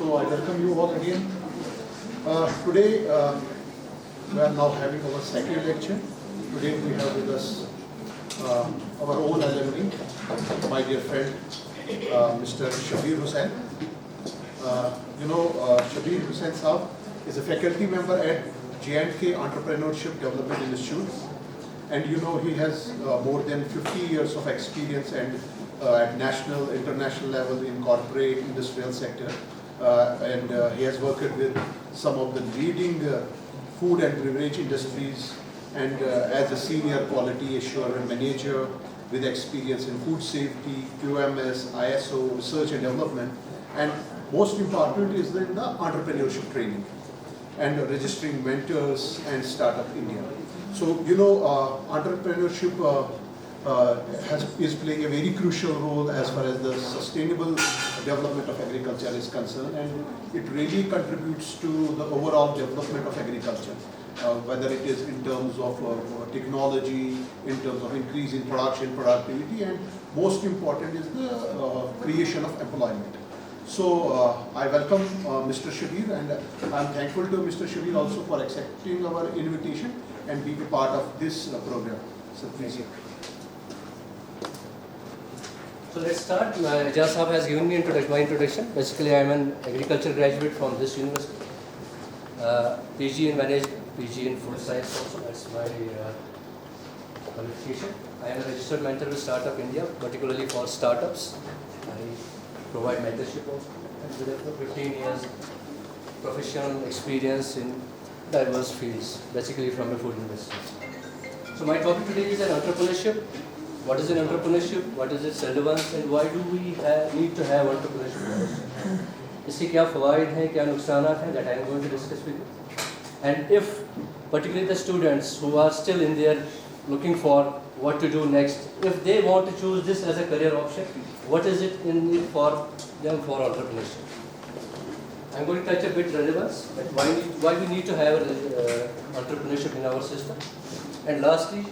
So I welcome you all again. Today we are now having our second lecture. Today we have with us our own alumni, my dear friend, Mr. Shabir Hussain. Shabir Hussain Saab is a faculty member at J&K Entrepreneurship Development Institute. And he has more than 50 years of experience and at national, international level in corporate, industrial sector. And he has worked with some of the leading food and beverage industries, and as a senior quality assurer manager with experience in food safety, QMS, ISO, research and development, and most important is in the entrepreneurship training and registering mentors and Startup India. So entrepreneurship is playing a very crucial role as far as the sustainable development of agriculture is concerned, and it really contributes to the overall development of agriculture, whether it is in terms of technology, in terms of increase in production, productivity, and most important is the creation of employment. So I welcome Mr. Shabir, and I'm thankful to Mr. Shabir also for accepting our invitation and being a part of this program. So please. So let's start. Jas Saab has given me my introduction. Basically, I am an agriculture graduate from this university. PG in management, PG in food science also. That's my qualification. I am a registered mentor with Startup India, particularly for startups. I provide mentorship also. And with 15 years professional experience in diverse fields, basically from the food industry. So my topic today is an entrepreneurship. What is an entrepreneurship? What is its relevance? And why do we need to have entrepreneurship? इसके क्या फ़वाइद हैं, क्या नुकसानात हैं? That I am going to discuss with you. And if particularly the students who are still in there looking for what to do next, if they want to choose this as a career option, what is it in it for them for entrepreneurship? I'm going to touch a bit relevance, but why we need to have entrepreneurship in our system. And lastly,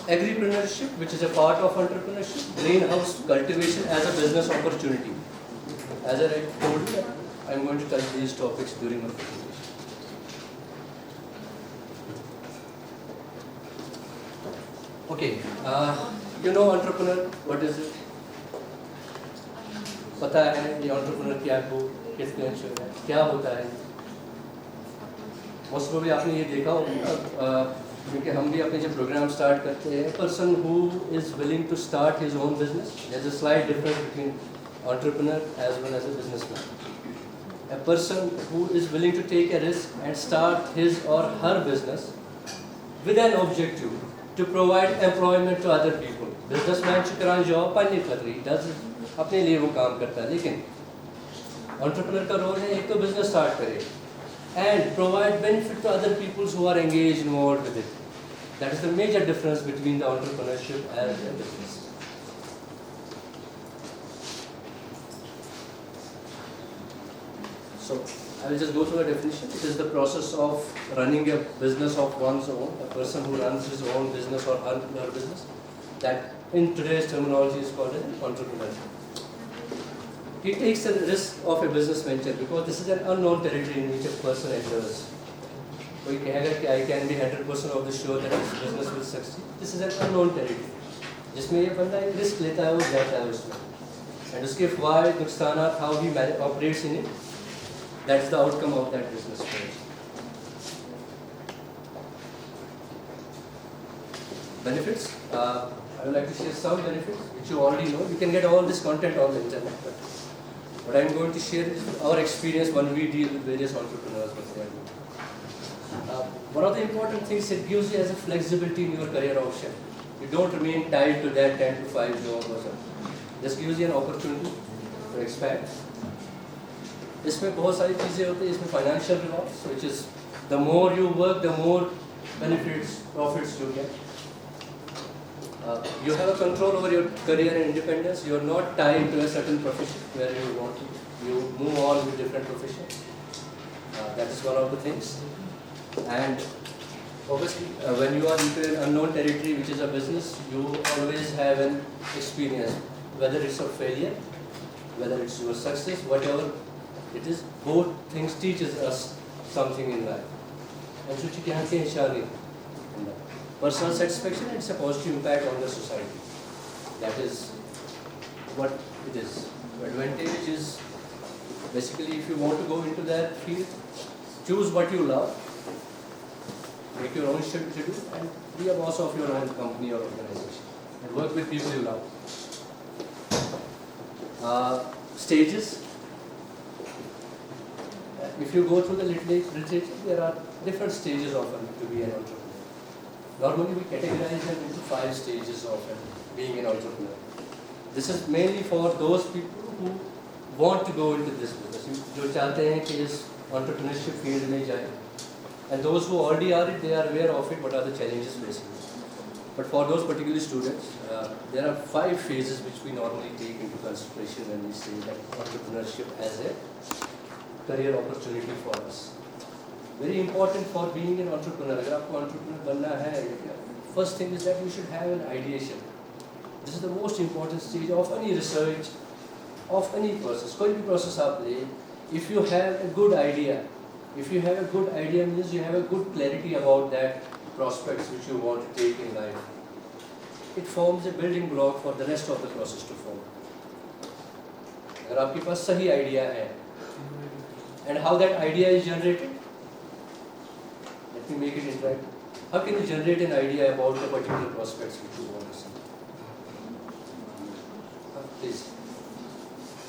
agripreneurship, which is a part of entrepreneurship, greenhouse cultivation as a business opportunity. As I told you, I'm going to touch these topics during my presentation. Okay, entrepreneur, what is it? पता है ये entrepreneur क्या है, किसके ensure है, क्या होता है? Most probably आपने ये देखा होगा, क्योंकि हम भी अपने जब प्रोग्राम स्टार्ट करते हैं, person who is willing to start his own business, there's a slight difference between entrepreneur as well as a businessman. A person who is willing to take a risk and start his or her business with an objective to provide employment to other people. Businessman चुकरान job पाने खतरी, does अपने लिए वो काम करता है, लेकिन entrepreneur का रोल है एक तो business start करे and provide benefit to other people who are engaged involved with it. That is the major difference between the entrepreneurship and the business. So I will just go through the definition. It is the process of running a business of one's own, a person who runs his own business or her business. That in today's terminology is called an entrepreneur. He takes the risk of a business venture because this is an unknown territory in which a person enters. कोई कहेगा कि I can be 100% of the sure that this business will succeed. This is an unknown territory. जिसमें ये बंदा एक risk लेता है, वो जाता है उसमें. And उसके फ़ायदे, नुकसानात, how he operates in it, that's the outcome of that business venture. Benefits. I would like to share some benefits which you already know. You can get all this content on the internet. But what I am going to share is our experience when we deal with various entrepreneurs. One of the important things it gives you as a flexibility in your career option. You don't remain tied to that 10 to 5 job or something. This gives you an opportunity to expand. इसमें बहुत सारी चीज़ें होती हैं. इसमें financial rewards, which is the more you work, the more benefits, profits you get. You have a control over your career and independence. You are not tied to a certain profession where you want to. You move on with different professions. That is one of the things. And obviously, when you are into an unknown territory, which is a business, you always have an experience, whether it's a failure, whether it's your success, whatever It is both things teaches us something in life. And so you can say personal satisfaction, it's a positive impact on the society. That is what it is. The advantage is basically if you want to go into that field, choose what you love, make your own schedule and be a boss of your own company or organization and work with people you love. Stages. If you go through the literature, there are different stages often to be an entrepreneur. Normally we categorize them into 5 stages of being an entrepreneur. This is mainly for those people who want to go into this business, जो चाहते हैं कि इस entrepreneurship field में जाएं. And those who already are it, they are aware of it, what are the challenges facing. But for those particular students, there are 5 phases which we normally take into consideration when we say that entrepreneurship as a career opportunity for us. Very important for being an entrepreneur. अगर आपको entrepreneur बनना है, first thing is that you should have an ideation. This is the most important stage of any research, of any process. कोई भी process आप ले, if you have a good idea, means you have a good clarity about that prospects which you want to take in life. It forms a building block for the rest of the process to form. अगर आपके पास सही idea है, and how that idea is generated, let me make it interactive. How can you generate an idea about the particular prospects which you want to see? Please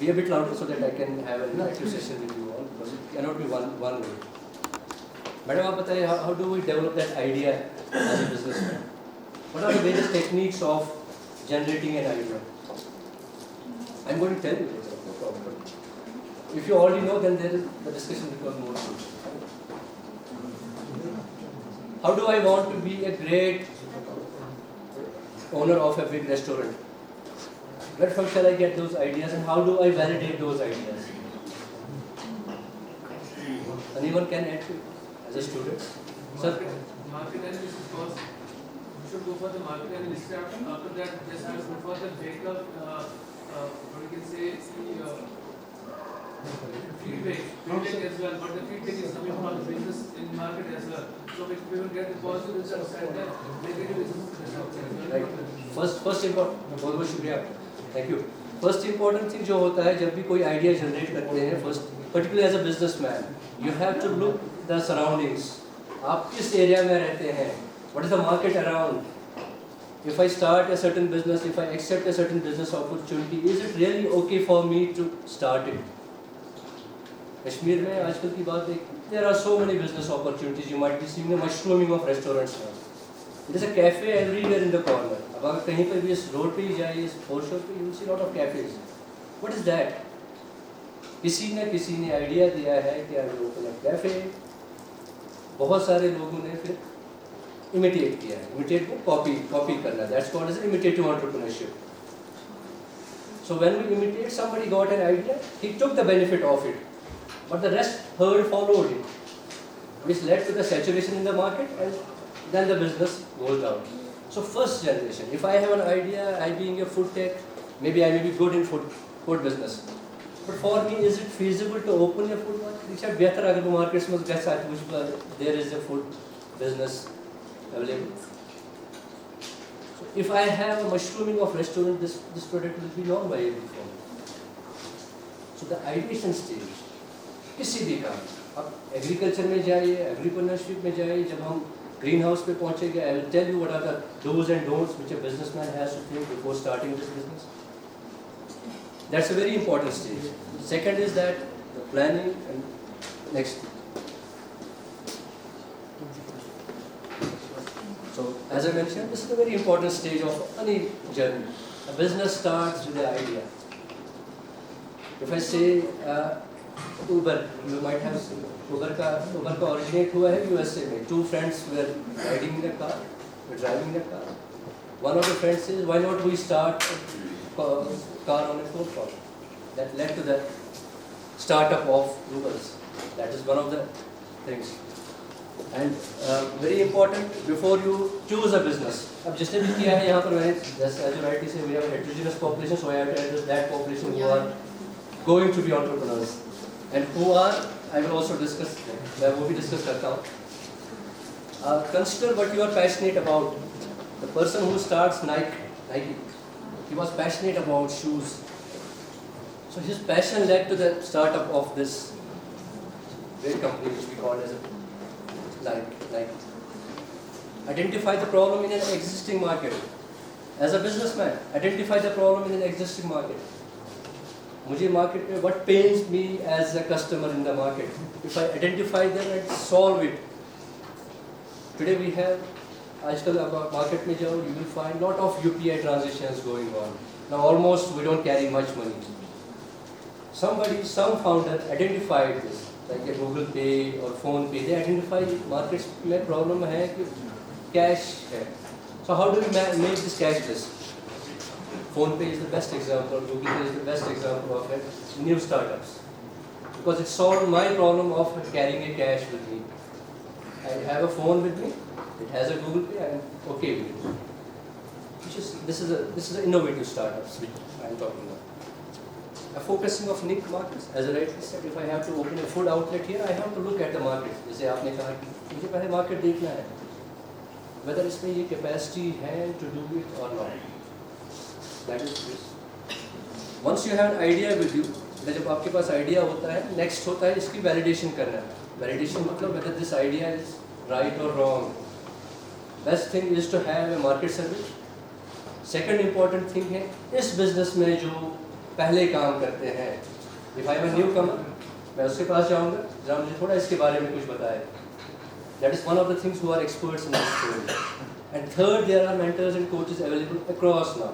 be a bit louder so that I can have an interactive session with you all, because it cannot be one way. Madam, आप बताइए, how do we develop that idea as a businessman? What are the various techniques of generating an idea? I'm going to tell you later, no problem. If you already know, then the discussion becomes more fruitful. How do I want to be a great owner of a big restaurant? Where from shall I get those ideas, and how do I validate those ideas? Anyone can add to it as a student? Sir? Market analysis first. You should go for the market analysis. After that, just have to go for the breakup, what you can say, feedback as well. But the feedback is coming from the business in market as well. So if we will get the positive results and the negative results as well. Right. First important, बहुत बहुत शुक्रिया. Thank you. First important thing जो होता है जब भी कोई idea generate करते हैं, first, particularly as a businessman, you have to look the surroundings. आप किस area में रहते हैं? What is the market around? If I start a certain business, if I accept a certain business opportunity, is it really okay for me to start it? Kashmir में आजकल की बात देख, there are so many business opportunities. You might be seeing the mushrooming of restaurants now. There is a cafe everywhere in the corner. अब अगर कहीं पर भी इस रोड पे ही जाइए, इस foreshore पे, you will see lot of cafes. What is that? किसी ने आइडिया दिया है कि I will open a cafe. बहुत सारे लोगों ने फिर इमिटेट किया है. इमिटेट को कॉपी करना. That's called as imitative entrepreneurship. So when we imitate, somebody got an idea, he took the benefit of it, but the rest herd followed it, which led to the saturation in the market, and then the business goes down. So first generation, if I have an idea, I being a food tech, maybe I may be good in food business. But for me, is it feasible to open a food market? Better agar wo markets mein gets at which there is a food business available. So if I have a mushrooming of restaurant, this product will be non-viable for me. So the ideation stage, किसी भी काम, आप agriculture में जाइए, एग्रीप्रेन्योरशिप में जाइए, जब हम ग्रीन हाउस पे पहुंचेंगे, I will tell you what are the do's and don'ts which a businessman has to think before starting this business. That's a very important stage. Second is that the planning, and next. So as I mentioned, this is a very important stage of any journey. A business starts with the idea. If I say Uber, you might have seen Uber का originate हुआ है USA में. Two friends were riding in a car, were driving in a car. One of the friends says, why not we start a car on a forefront? That led to the startup of Ubers. That is one of the things. And very important, before you choose a business. अब जिसने भी किया है यहाँ पर मैंने, as you rightly say, we have a heterogeneous population, so I have to address that population who are going to be entrepreneurs. and who are, I will also discuss, मैं वो भी discuss करता हूँ. Consider what you are passionate about. The person who starts Nike, he was passionate about shoes. So his passion led to the startup of this great company which we call as a Nike. Identify the problem in an existing market. As a businessman, identify the problem in an existing market. मुझे market में what pains me as a customer in the market. If I identify them and solve it. Today we have, आजकल आप market में जाओ, you will find lot of UPI transactions going on. Now almost we don't carry much money. Some founder identified this, like a Google Pay or Phone Pay. They identify markets में problem है कि cash है. So how do we make this cashless? Phone Pay is the best example. Google Pay is the best example of it. New startups, because it solved my problem of carrying a cash with me. I have a phone with me. It has a Google Pay. I am okay with it. This is an innovative startups which I am talking about. A focusing of niche markets. As I rightly said, if I have to open a food outlet here, I have to look at the market. जैसे आपने कहा कि मुझे पहले market देखना है. Whether इसमें ये capacity है to do it or not. That is this. Once you have an idea with you, जब आपके पास idea होता है, next होता है इसकी validation करना. Validation मतलब whether this idea is right or wrong. Best thing is to have a market survey. Second important thing है इस business में जो पहले काम करते हैं. If I am a newcomer, मैं उसके पास जाऊँगा, जहाँ मुझे थोड़ा इसके बारे में कुछ बताए. That is one of the things who are experts in this field. And third, there are mentors and coaches available across now.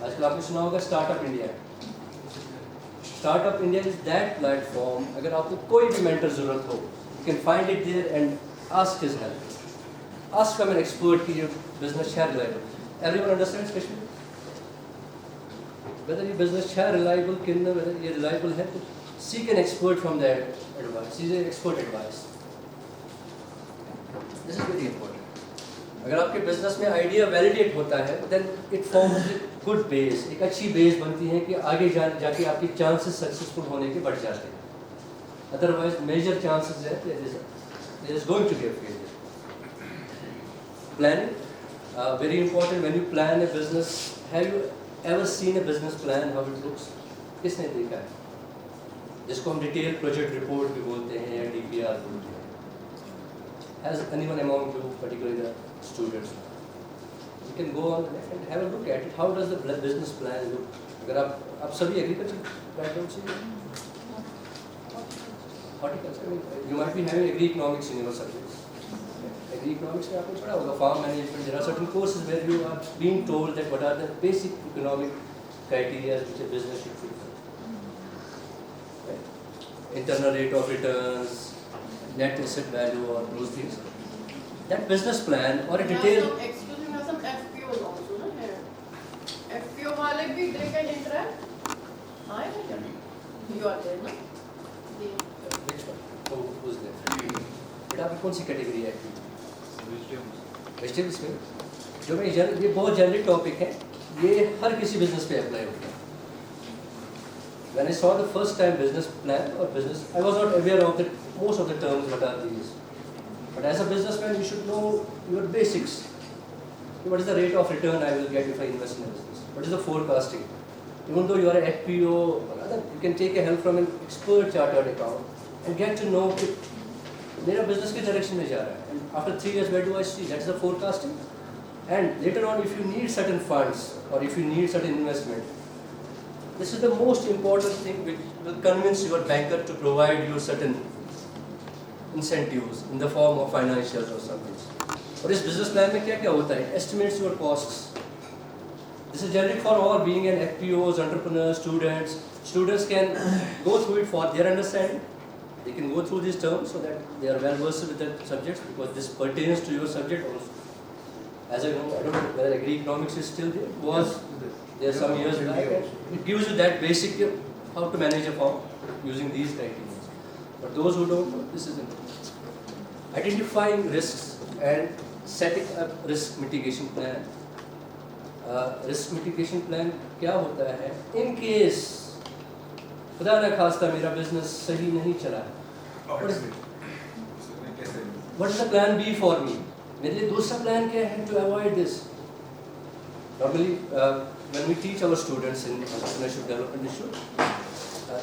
आजकल आपने सुना होगा Startup India. Startup India is that platform. अगर आपको कोई भी mentor ज़रूरत हो, you can find it there and ask his help. Ask from an expert कि ये business है reliable. Everyone understands Kashmir? Whether ये business है reliable किन्ना, whether ये reliable है, तो seek an expert from their advice. Seek an expert advice. This is very important. अगर आपके business में idea validate होता है, then it forms a good base. एक अच्छी base बनती है कि आगे जाके आपके chances successful होने के बढ़ जाते हैं. Otherwise, major chances है there is going to be a failure. Planning, very important. When you plan a business, have you ever seen a business plan how it looks? किसने देखा है? जिसको हम detailed project report भी बोलते हैं या DPR बोलते हैं. Has anyone among you, particularly the students, you can go on and have a look at it. How does the business plan look? अगर आप सभी agriculture background से horticulture, you might be having agri economics in your subjects. Agri economics में आपने पढ़ा होगा farm management. There are certain courses where you are being told that what are the basic economic criteria which a business should fulfill. Right? Internal rate of returns, net asset value, or those things. That business plan or a detailed. Excuse me, have some FPOs also, no? Here. FPO वाले भी they can interact. हाँ या क्या? You are there, no? Which one? Who's there? बेटा आपकी कौन सी category है? Vegetables में जो मैं ये बहुत जनरल टॉपिक है, ये हर किसी बिजनेस पे अप्लाई होता है. When I saw the first time business plan or business, I was not aware of the most of the terms what are these. But as a businessman, you should know your basics. What is the rate of return I will get if I invest in a business? What is the forecasting? Even though you are an FPO or other, you can take a help from an expert chartered accountant and get to know कि मेरा business के direction में जा रहा है. And after 3 years, where do I see? That's the forecasting. And later on, if you need certain funds or if you need certain investment, this is the most important thing which will convince your banker to provide you certain incentives in the form of financials or something. और इस business plan में क्या क्या होता है? Estimates your costs. This is generic for all, being an FPOs, entrepreneurs, students. Students can go through it for their understanding. They can go through these terms so that they are well versed with the subjects, because this pertains to your subject also. As I know, I don't know whether agri economics is still there. It was there some years back. It gives you that basic how to manage a farm using these criteria. But those who don't know, this is important. Identifying risks and setting up risk mitigation plan. Risk mitigation plan क्या होता है? In case खुदा न खास्ता मेरा business सही नहीं चला, what is the plan B for me? मेरे लिए दूसरा प्लान क्या है to avoid this? Normally, when we teach our students in entrepreneurship development issue,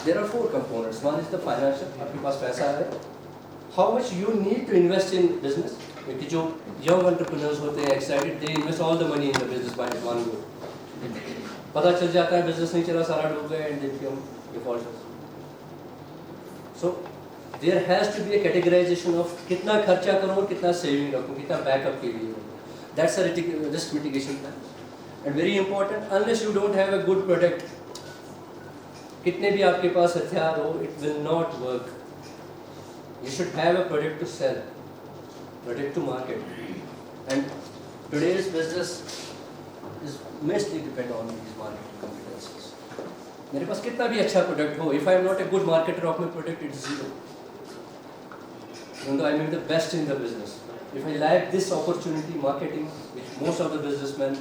there are 4 components. One is the financial, आपके पास पैसा है. How much you need to invest in business? क्योंकि जो young entrepreneurs होते हैं excited, they invest all the money in the business by one go. पता चल जाता है business नहीं चला, सारा डूब गया and they become defaulters. So there has to be a categorization of कितना खर्चा करूँ, कितना saving रखूँ, कितना backup के लिए. That's a risk mitigation plan. And very important, unless you don't have a good product, कितने भी आपके पास हथियार हो, it will not work. You should have a product to sell, product to market. And today's business is mostly depend on these marketing competencies. मेरे पास कितना भी अच्छा product हो, if I am not a good marketer of my product, it's zero. Even though I may be the best in the business, if I lack this opportunity, marketing, which most of the businessmen,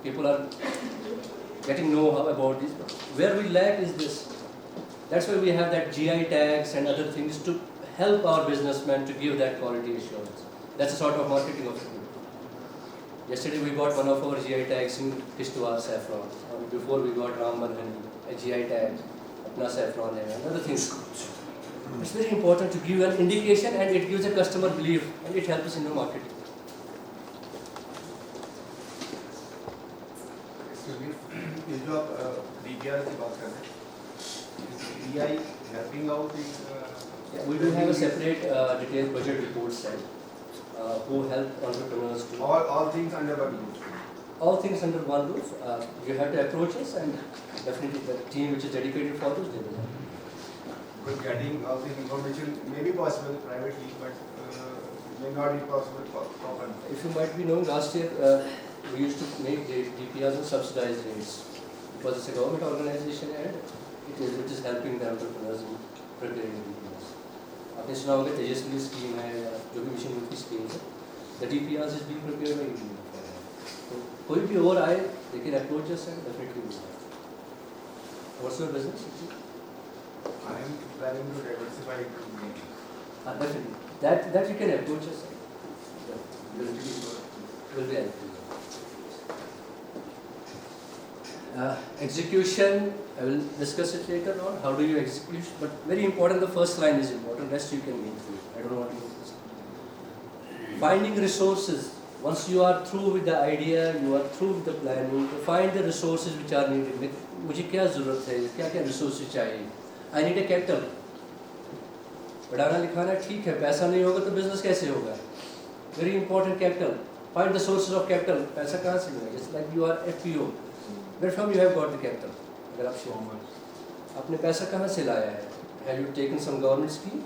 people are getting know-how about this, but where we lack is this. That's why we have that GI tags and other things to help our businessmen to give that quality assurance. That's a sort of marketing of it. Yesterday we got one of our GI tags in Kishtwar saffron. Before we got Ram Bandhani, a GI tag, Apna saffron and other things. It's very important to give an indication, and it gives a customer belief, and it helps us in the marketing. ये जो आप DPR की बात कर रहे हैं, DI helping out in Yeah, we do have a separate detailed budget report set who help entrepreneurs to all things under one roof. all things under one roof. You have to approach us, and definitely the team which is dedicated for this, they will help. But getting all this information may be possible privately, but may not be possible properly. If you might be knowing, last year we used to make the DPRs on subsidized rates because it's a government organization and it is helping the entrepreneurs in preparing the DPRs. आपने सुना होगा तेजस्वी scheme है या जो भी mission की scheme है, the DPRs is being prepared by India. तो कोई भी और आए, they can approach us and definitely we will. What's your business? I am planning to diversify into gaming. Definitely. That you can approach us. Will be helpful. Execution, I will discuss it later on. How do you execute? But very important, the first line is important. Rest you can make through. I don't want to go this. Finding resources. Once you are through with the idea, you are through with the planning, to find the resources which are needed. मुझे क्या ज़रूरत है? क्या resources चाहिए? I need a capital. पढ़ाना लिखाना ठीक है, पैसा नहीं होगा तो बिजनेस कैसे होगा? Very important capital. Find the sources of capital. पैसा कहाँ से मिलेगा? Just like you are FPO. Where from you have got the capital? अगर आप शेयर आपने पैसा कहाँ से लाया है? Have you taken some government scheme?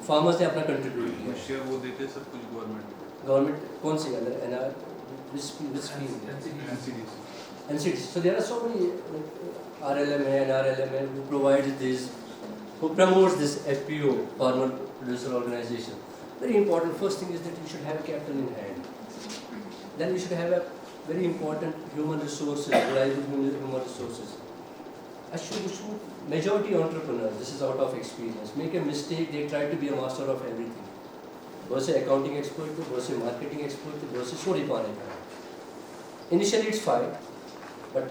Farmers ने अपना contribute किया. शेयर वो देते सब कुछ गवर्नमेंट. Government कौन सी अंदर NR which scheme? NCDs. So there are so many RLM and NRLM who provides this, who promotes this FPO, Farmer Producer Organization. Very important. First thing is that you should have capital in hand. Then you should have a very important human resources, reliable human resources. Majority entrepreneurs, this is out of experience, make a mistake, they try to be a master of everything. बहुत से accounting expert थे, बहुत से marketing expert थे, बहुत से story पाने का. Initially it's fine, but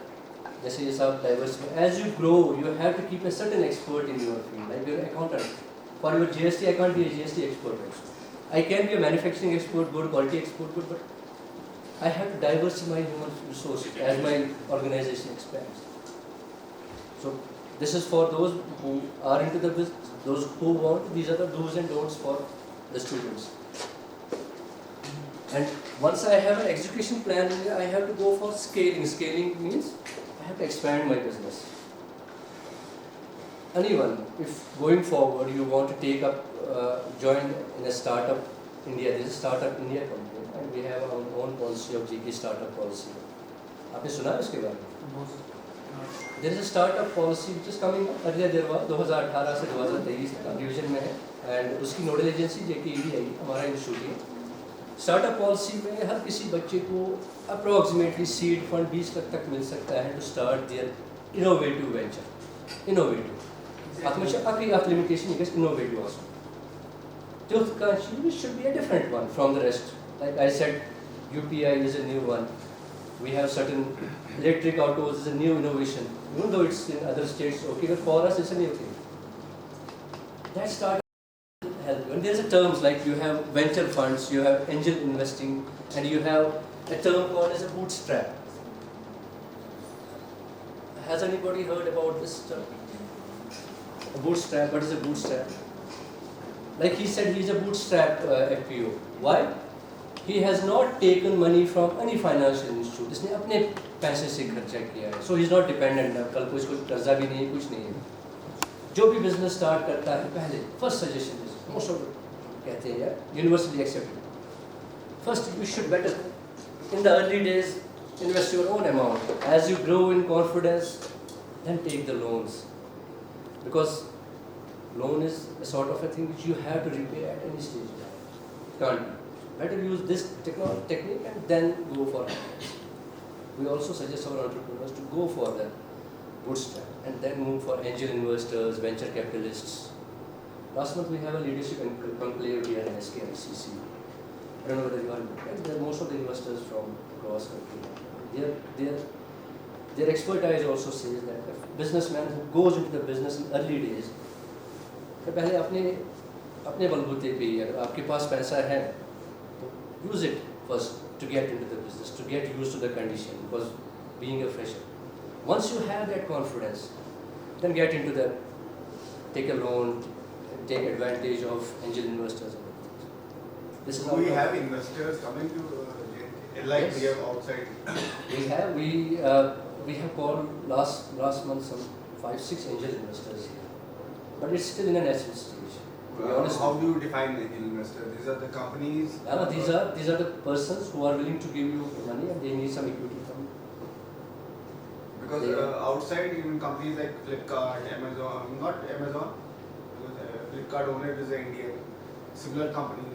जैसे ये सब diverse, as you grow, you have to keep a certain expert in your field, like your accountant. For your GST, I can't be a GST expert also. I can be a manufacturing expert, good quality expert, good, but I have to diversify my human resources as my organization expands. So this is for those who are into the business, those who want. These are the do's and don'ts for the students. And once I have an execution plan, I have to go for scaling. Scaling means I have to expand my business. Anyone, if going forward you want to take up, join in a startup India, there is a startup India company, and we have our own policy of GK startup policy. आपने सुना है उसके बारे में? There is a startup policy which is coming earlier. There was 2018 से 2023 का division में है, and उसकी नोडल एजेंसी JKED है, हमारा इंस्टीट्यूट है. स्टार्टअप पॉलिसी में हर किसी बच्चे को अप्रोक्सीमेटली सीड फंड 20 लाख तक मिल सकता है to start their innovative venture. Innovative. At limitation, you get innovative also. It should be a different one from the rest. Like I said, UPI is a new one. We have certain electric autos is a new innovation. Even though it's in other states, okay, but for us it's a new thing. That startup help. And there's a terms like you have venture funds, you have angel investing, and you have a term called as a bootstrap. Has anybody heard about this term? A bootstrap. What is a bootstrap? Like he said, he's a bootstrap FPO. Why? He has not taken money from any financial institute. इसने अपने पैसे से खर्चा किया है. So he's not dependent. कल को इसको कर्जा भी नहीं है, कुछ नहीं है. जो भी business start करता है पहले first suggestion is most of it कहते हैं यार universally accepted. First you should better in the early days invest your own amount. As you grow in confidence, then take the loans, because loan is a sort of a thing which you have to repay at any stage. Can't be. Better use this technique and then go for it. We also suggest our entrepreneurs to go for the bootstrap and then move for angel investors, venture capitalists. Last month we have a leadership conclave here in SKICC. I don't know whether you are aware. There are most of the investors from across country. Their expertise also says that a businessman who goes into the business in early days, तो पहले अपने बलबूते पे ही अगर आपके पास पैसा है तो use it first to get into the business, to get used to the condition, because being a fresher. Once you have that confidence, then get into the, take a loan, take advantage of angel investors. This is Do we have investors coming to like Yes. we have outside? We have called last month some 5-6 angel investors, but it's still in an nascent stage. To be honest, How do you define angel investor? These are the companies. these are the persons who are willing to give you money and they need some equity from you. Because They- outside even companies like Flipkart, Amazon, not Amazon, because Flipkart owner is an Indian. Similar companies,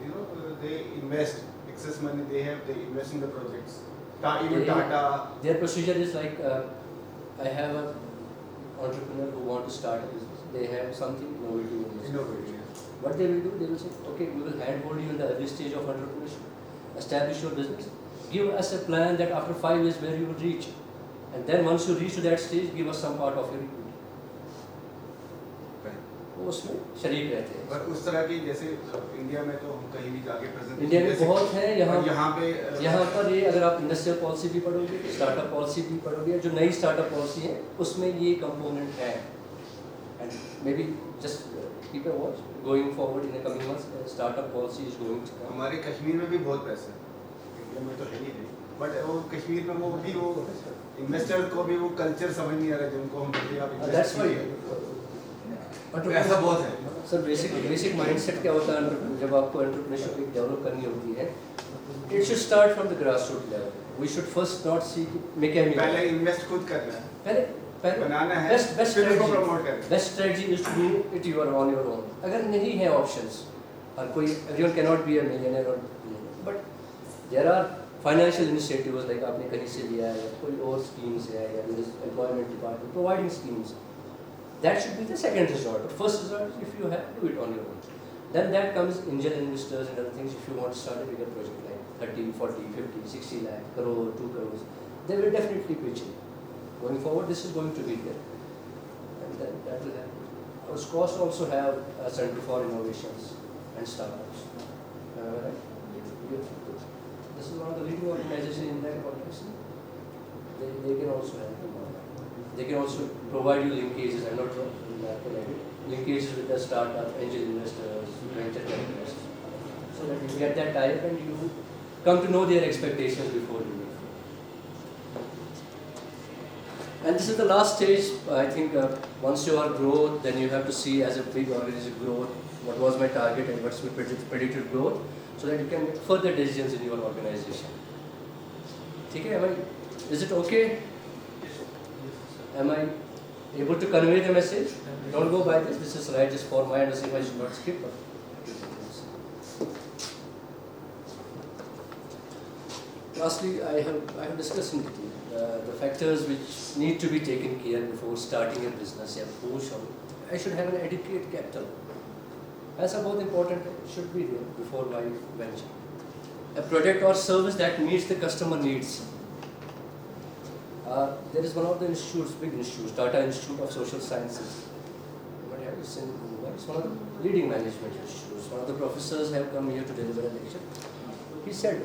they invest excess money they have, they invest in the projects. Even They- Tata. Their procedure is like, I have an entrepreneur who want to start a business. They have something innovative in this. Innovative. What they will do, they will say, okay, we will handhold you in the early stage of entrepreneurship, establish your business, give us a plan that after 5 years where you will reach, and then once you reach to that stage, give us some part of your equity. वो उसमें शरीक रहते हैं. पर उस तरह की जैसे इंडिया में तो हम कहीं भी जाके प्रेजेंट इंडिया में बहुत है यहाँ यहाँ पर ये अगर आप इंडस्ट्रियल पॉलिसी भी पढ़ोगे, स्टार्टअप पॉलिसी भी पढ़ोगे, जो नई स्टार्टअप पॉलिसी है उसमें ये कंपोनेंट है. And may be just keep a watch going forward in the coming months startup policy is going to come. हमारे कश्मीर में भी बहुत पैसा है, इंडिया में तो है ही नहीं, बट वो कश्मीर में वो इन्वेस्टर को भी वो कल्चर समझ नहीं आ रहा जिनको हम कहते हैं आप दैट्स invest व्हाई कीजिए। ऐसा बहुत है सर. बेसिक माइंडसेट क्या होता है जब आपको एंटरप्रेन्योरशिप डेवलप करनी होती है, it should start from the grass root level. We should first not see mechanical. पहले इन्वेस्ट खुद करना है, पहले बनाना है, बेस्ट फिर उसको प्रमोट करना है। Best strategy is to do it you are on your own. अगर नहीं है ऑप्शंस, हर कोई everyone can not be a millionaire और but there are financial initiatives like आपने कहीं से लिया है, कोई और स्कीम्स है या employment department providing schemes. That should be the second resort. But first resort, if you have, do it on your own. Then that comes angel investors and other things. If you want to start a bigger project like 30, 40, 50, 60 lakh, crore, 2 crores, they will definitely pitch in. Going forward, this is going to be there. And then that will happen. Our costs also have a Center for Innovations and Startups. Right? This is one of the leading organizations in that organization. They can also help. They can also provide you linkages. I'm not linkages with the startup, angel investors, venture capitalists, so that you get that type and you come to know their expectations before you move. And this is the last stage. I think once you are growth, then you have to see as a big organization growth, what was my target and what's my predicted growth, so that you can make further decisions in your organization. Okay, is it okay? Am I able to convey the message? Don't go by this. This is right just for my understanding. I should not skip. lastly, I have discussed in detail the factors which need to be taken care before starting a business. I should have an adequate capital. That's about important. It should be there before I venture. A product or service that meets the customer needs. There is one of the institutes, big institutes, Tata Institute of Social Sciences. It's one of the leading management institutes. One of the professors have come here to deliver a lecture. He said,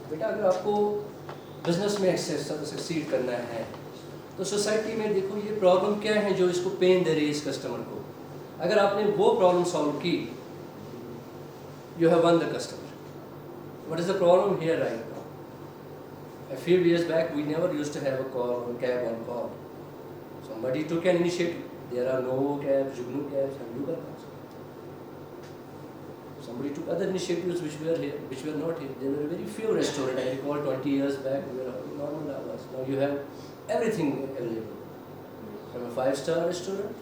बेटा अगर आपको business में succeed करना है तो society में देखो ये प्रॉब्लम क्या है जो इसको पेन दे रही है इस कस्टमर को. अगर आपने वो प्रॉब्लम सॉल्व की, you have won the customer. What is the problem here right now? A few years back, we never used to have a cab on call. Somebody took an initiative. There are no cabs, Jugnu cabs, and Uber cabs. Somebody took other initiatives which were here, which were not here. There were very few restaurants. I recall 20 years back, we were having normal hours. Now you have everything available. From a 5-star restaurant.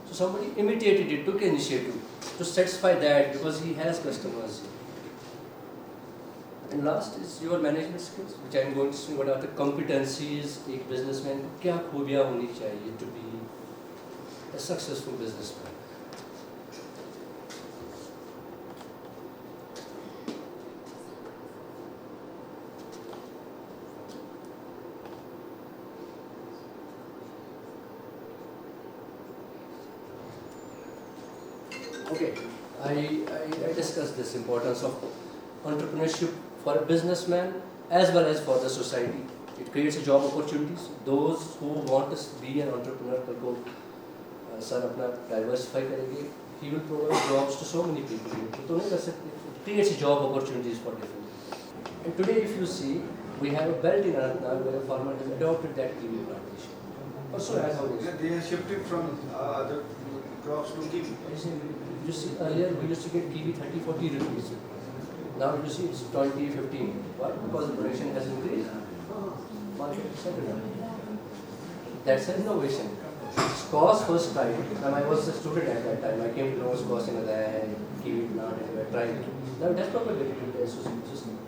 So somebody imitated it, took initiative to satisfy that because he has customers. And last is your management skills, which I am going to see. What are the competencies एक businessman को क्या खूबियाँ होनी चाहिए to be a successful businessman. Okay, I discussed this importance of entrepreneurship for a businessman as well as for the society. It creates a job opportunities. Those who want to be an entrepreneur कल को sir अपना diversify करेंगे. He will provide jobs to so many people. तो नहीं कर सकते. It creates job opportunities for different. And today, if you see, we have a belt in Anantnag where a farmer has adopted that kiwi plantation. Also, as how it is. They have shifted from other crops to kiwi. You see, earlier we used to get kiwi 30-40 rupees. Now you see it's 20-15. Why? Because the production has increased. Market is settled down. That's an innovation. Squash first tried. When I was a student at that time, I came to know squash in the kiwi plant and I tried it. Now it has propagated in the association.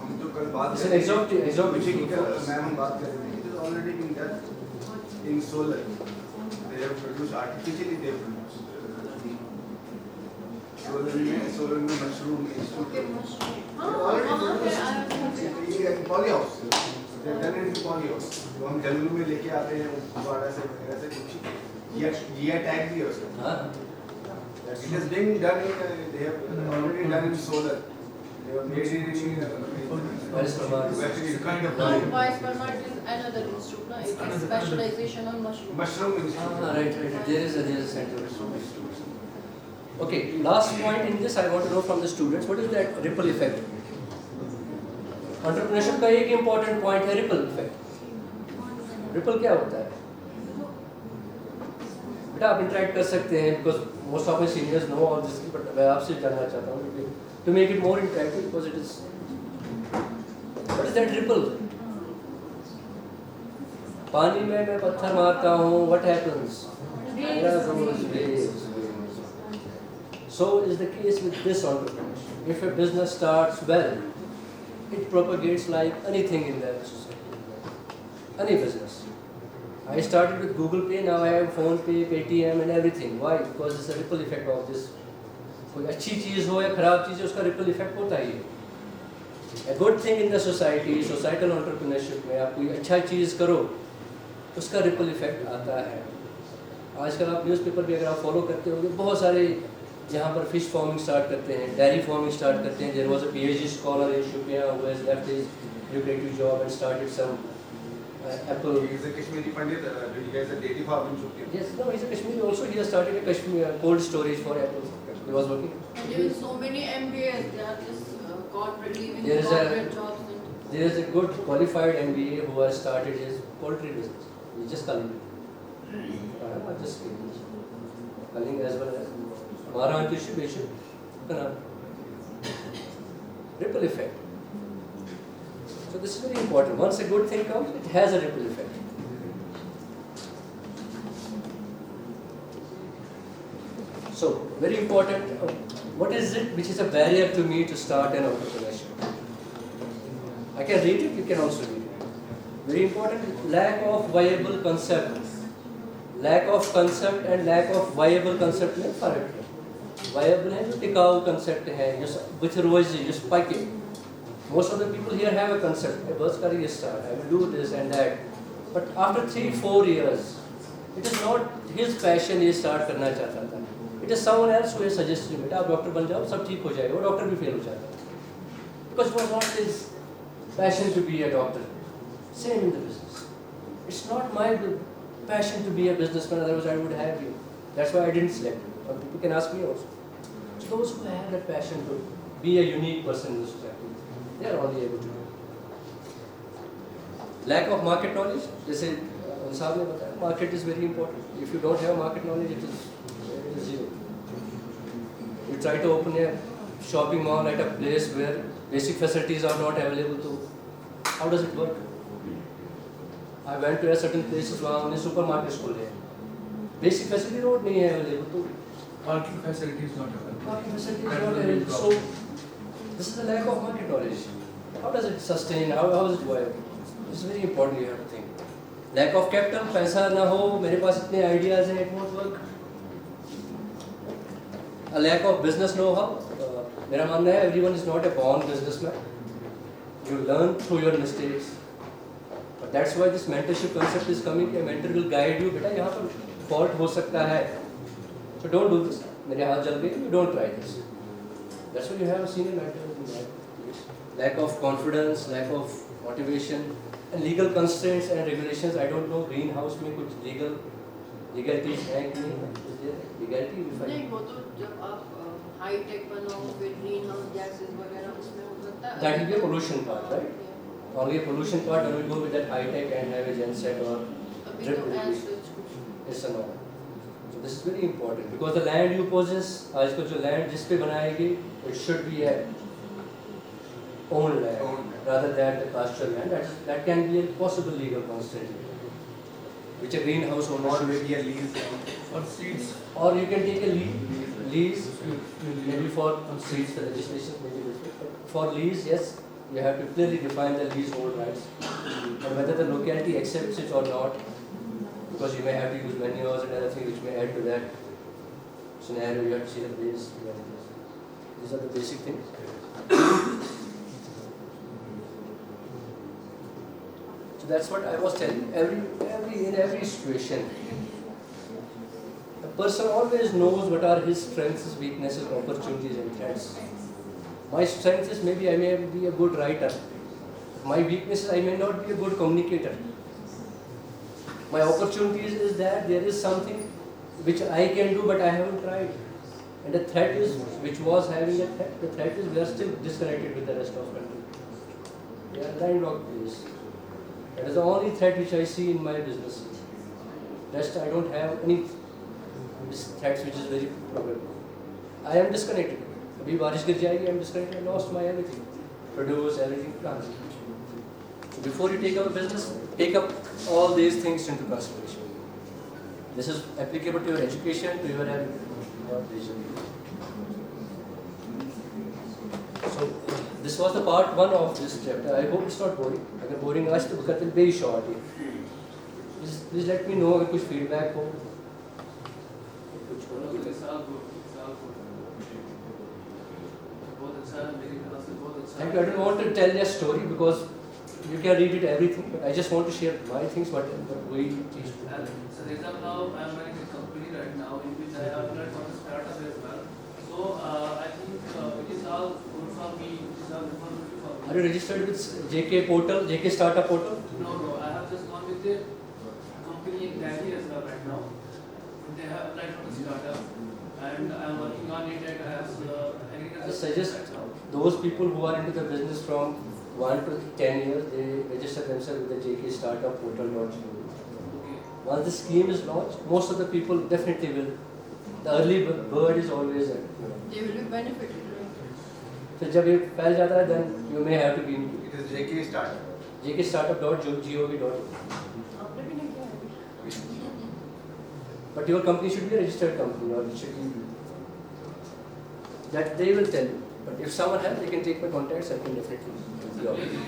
हम तो कल बात It's an exotic ma'am हम बात कर रहे थे. It is already been done in solar. They have produced artificially. They have produced solar में mushroom institute. ये polyhouse. They have done it in polyhouse. जो हम जंगलों में लेके आते हैं बाड़ा से वगैरह से कुछ ये टैग भी है उसका. It has been done in. They have already done in solar. They have made it in. Kind of Vice Verma is another institute. No? It is specialization on mushroom. mushroom institute. Right. There is a center. Okay, last point in this I want to know from the students, what is that ripple effect? Entrepreneurship का एक important point है ripple effect. Ripple क्या होता है? बेटा आप interact कर सकते हैं because most of my seniors know all this, but मैं आपसे जानना चाहता हूँ to make it more interactive because it is. What is that ripple? पानी में मैं पत्थर मारता हूँ, what happens? There are those waves. So is the case with this entrepreneurship. If a business starts well, it propagates like anything in the society. Any business. I started with Google Pay, now I have Phone Pay, Paytm and everything. Why? Because it's a ripple effect of this. कोई अच्छी चीज़ हो या खराब चीज़ हो उसका ripple effect होता ही है. A good thing in the society, societal entrepreneurship में आप कोई अच्छा चीज़ करो, उसका ripple effect आता है. आजकल आप न्यूज़पेपर भी अगर आप फॉलो करते होंगे, बहुत सारे यहाँ पर फिश फार्मिंग स्टार्ट करते हैं, डेयरी फार्मिंग स्टार्ट करते हैं. There was a PhD scholar in Shabir who has left his lucrative job and started some apple. He is a Kashmiri Pandit. He has a dairy farm in Shabir. Yes, no, he's a Kashmiri also. He has started a Kashmir cold storage for apples. He was working. And there is so many MBAs. They are just corporate leaving There is corporate jobs. There is a good qualified MBA who has started his poultry business. He's just calling it. I'm just kidding. Calling as well as हमारा anticipation. Ripple effect. So this is very important. Once a good thing comes, it has a ripple effect. So very important. What is it which is a barrier to me to start an entrepreneurship? I can read it, you can also read it. Very important, lack of viable concept. Lack of concept and lack of viable concept में फर्क है. Viable है जो टिकाऊ concept है, जो which रोज जो पके. Most of the people here have a concept. I was career start. I will do this and that. But after 3-4 years, it is not his passion. ये start करना चाहता था. It is someone else who has suggested him. बेटा आप doctor बन जाओ, सब ठीक हो जाएगा. वो डॉक्टर भी फेल हो जाता है. Because it was not his passion to be a doctor. Same in the business. It's not my passion to be a businessman. Otherwise, I would have you. That's why I didn't select you. Or people can ask me also. So those who have that passion to be a unique person in the society, they are only able to do it. Lack of market knowledge, जैसे साहब ने बताया, market is very important. If you don't have market knowledge, it is zero. You try to open a shopping mall at a place where basic facilities are not available, so how does it work? I went to a certain places वहाँ उन्हें supermarkets खोले हैं. Basic facility road नहीं है available, तो Parking facilities not available. parking facilities not available. So this is the lack of market knowledge. How does it sustain? How is it viable? It's very important. You have to think. Lack of capital, पैसा ना हो, मेरे पास इतने ideas हैं, it won't work. A lack of business know-how. मेरा मानना है everyone is not a born businessman. You learn through your mistakes. But that's why this mentorship concept is coming. A mentor will guide you. बेटा यहाँ पर fault हो सकता है. So don't do this. मेरे हाथ जल गए. You don't try this. That's why you have a senior mentor in that place. Lack of confidence, lack of motivation, and legal constraints and regulations. I don't know. Greenhouse में कुछ legalities हैं कि नहीं? Is there legality? नहीं, वो तो जब आप हाई टेक बनाओ फिर ग्रीन हाउस गैसेस वगैरह उसमें हो सकता है. That will be a pollution part, right? Only a pollution part, and we go with that high tech and have a genset or अभी तो as such कुछ it's a no. So this is very important because the land you possess, आज को जो land जिस पे बनाएगी, it should be a own land rather than the pastoral land. That can be a possible legal constraint, which a greenhouse owner Or should. maybe a lease. Or seeds. Or you can take a lease maybe for seeds, the legislation may be different. But for lease, yes, you have to clearly define the leasehold rights and whether the locality accepts it or not, because you may have to use manures and other things which may add to that scenario. You have to see the place. These are the basic things. So that's what I was telling. In every situation, a person always knows what are his strengths, weaknesses, opportunities, and threats. My strength is maybe I may be a good writer. My weakness is I may not be a good communicator. My opportunities is that there is something which I can do but I haven't tried. And the threat is, which was having a threat, the threat is we are still disconnected with the rest of country. We are landlocked place. That is the only threat which I see in my business. Rest I don't have any threats which is very probable. I am disconnected. अभी बारिश गिर जाएगी, I am disconnected, I lost my everything, produce everything, plans. So before you take up a business, take up all these things into consideration. This is applicable to your education, to your vision. So this was the part 1 of this chapter. I hope it's not boring. अगर boring आज तो because it's very short. Please let me know अगर कुछ feedback हो. Thank you. I don't want to tell a story because you can read it everything, but I just want to share my things, what we teach. So for example, now I am running a company right now in which I have learned from the startup as well. So I think it is all good for me, it is all informative for me. Are you registered with JK portal, JK startup portal? No, I have just gone with the company in Delhi as well right now. They have applied for the startup and I am working on it and as I suggest those people who are into the business from 1 to 10 years, they register themselves with the JK startup portal. Okay. Once the scheme is launched, most of the people definitely will. The early bird is always there. they will be benefited, right? So जब ये फैल जाता है, then you may have to be into It is JK startup. jkstartup.gov.in. आपने भी नहीं किया है? But your company should be a registered company, or it should be. That they will tell you. But if someone has, they can take my contacts, I can definitely help you.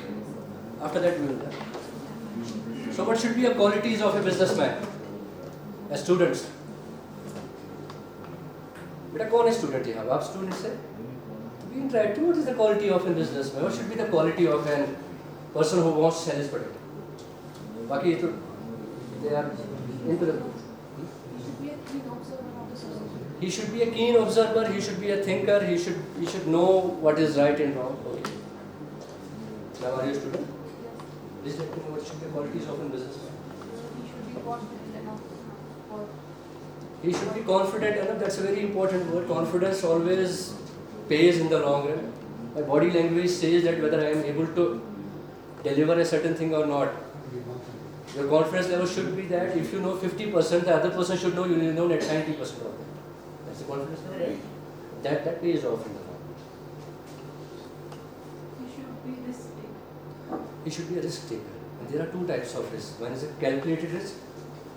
After that, we will done. So what should be the qualities of a businessman? As students. बेटा कौन है student यहाँ? आप student से? We interact. What is the quality of a businessman? What should be the quality of a person who wants to sell his product? बाकी तो they are into the. He should be a keen observer. He should be a thinker. He should know what is right and wrong. Okay. Now, are you a student? Please let me know what should be the qualities of a businessman. He should be confident enough. That's a very important word. Confidence always pays in the long run. My body language says that whether I am able to deliver a certain thing or not. Your confidence level should be that if you know 50%, the other person should know you know 90% of it. That's the confidence level, right? That pays off in the long run. He should be a risk taker. And there are two types of risk. One is a calculated risk,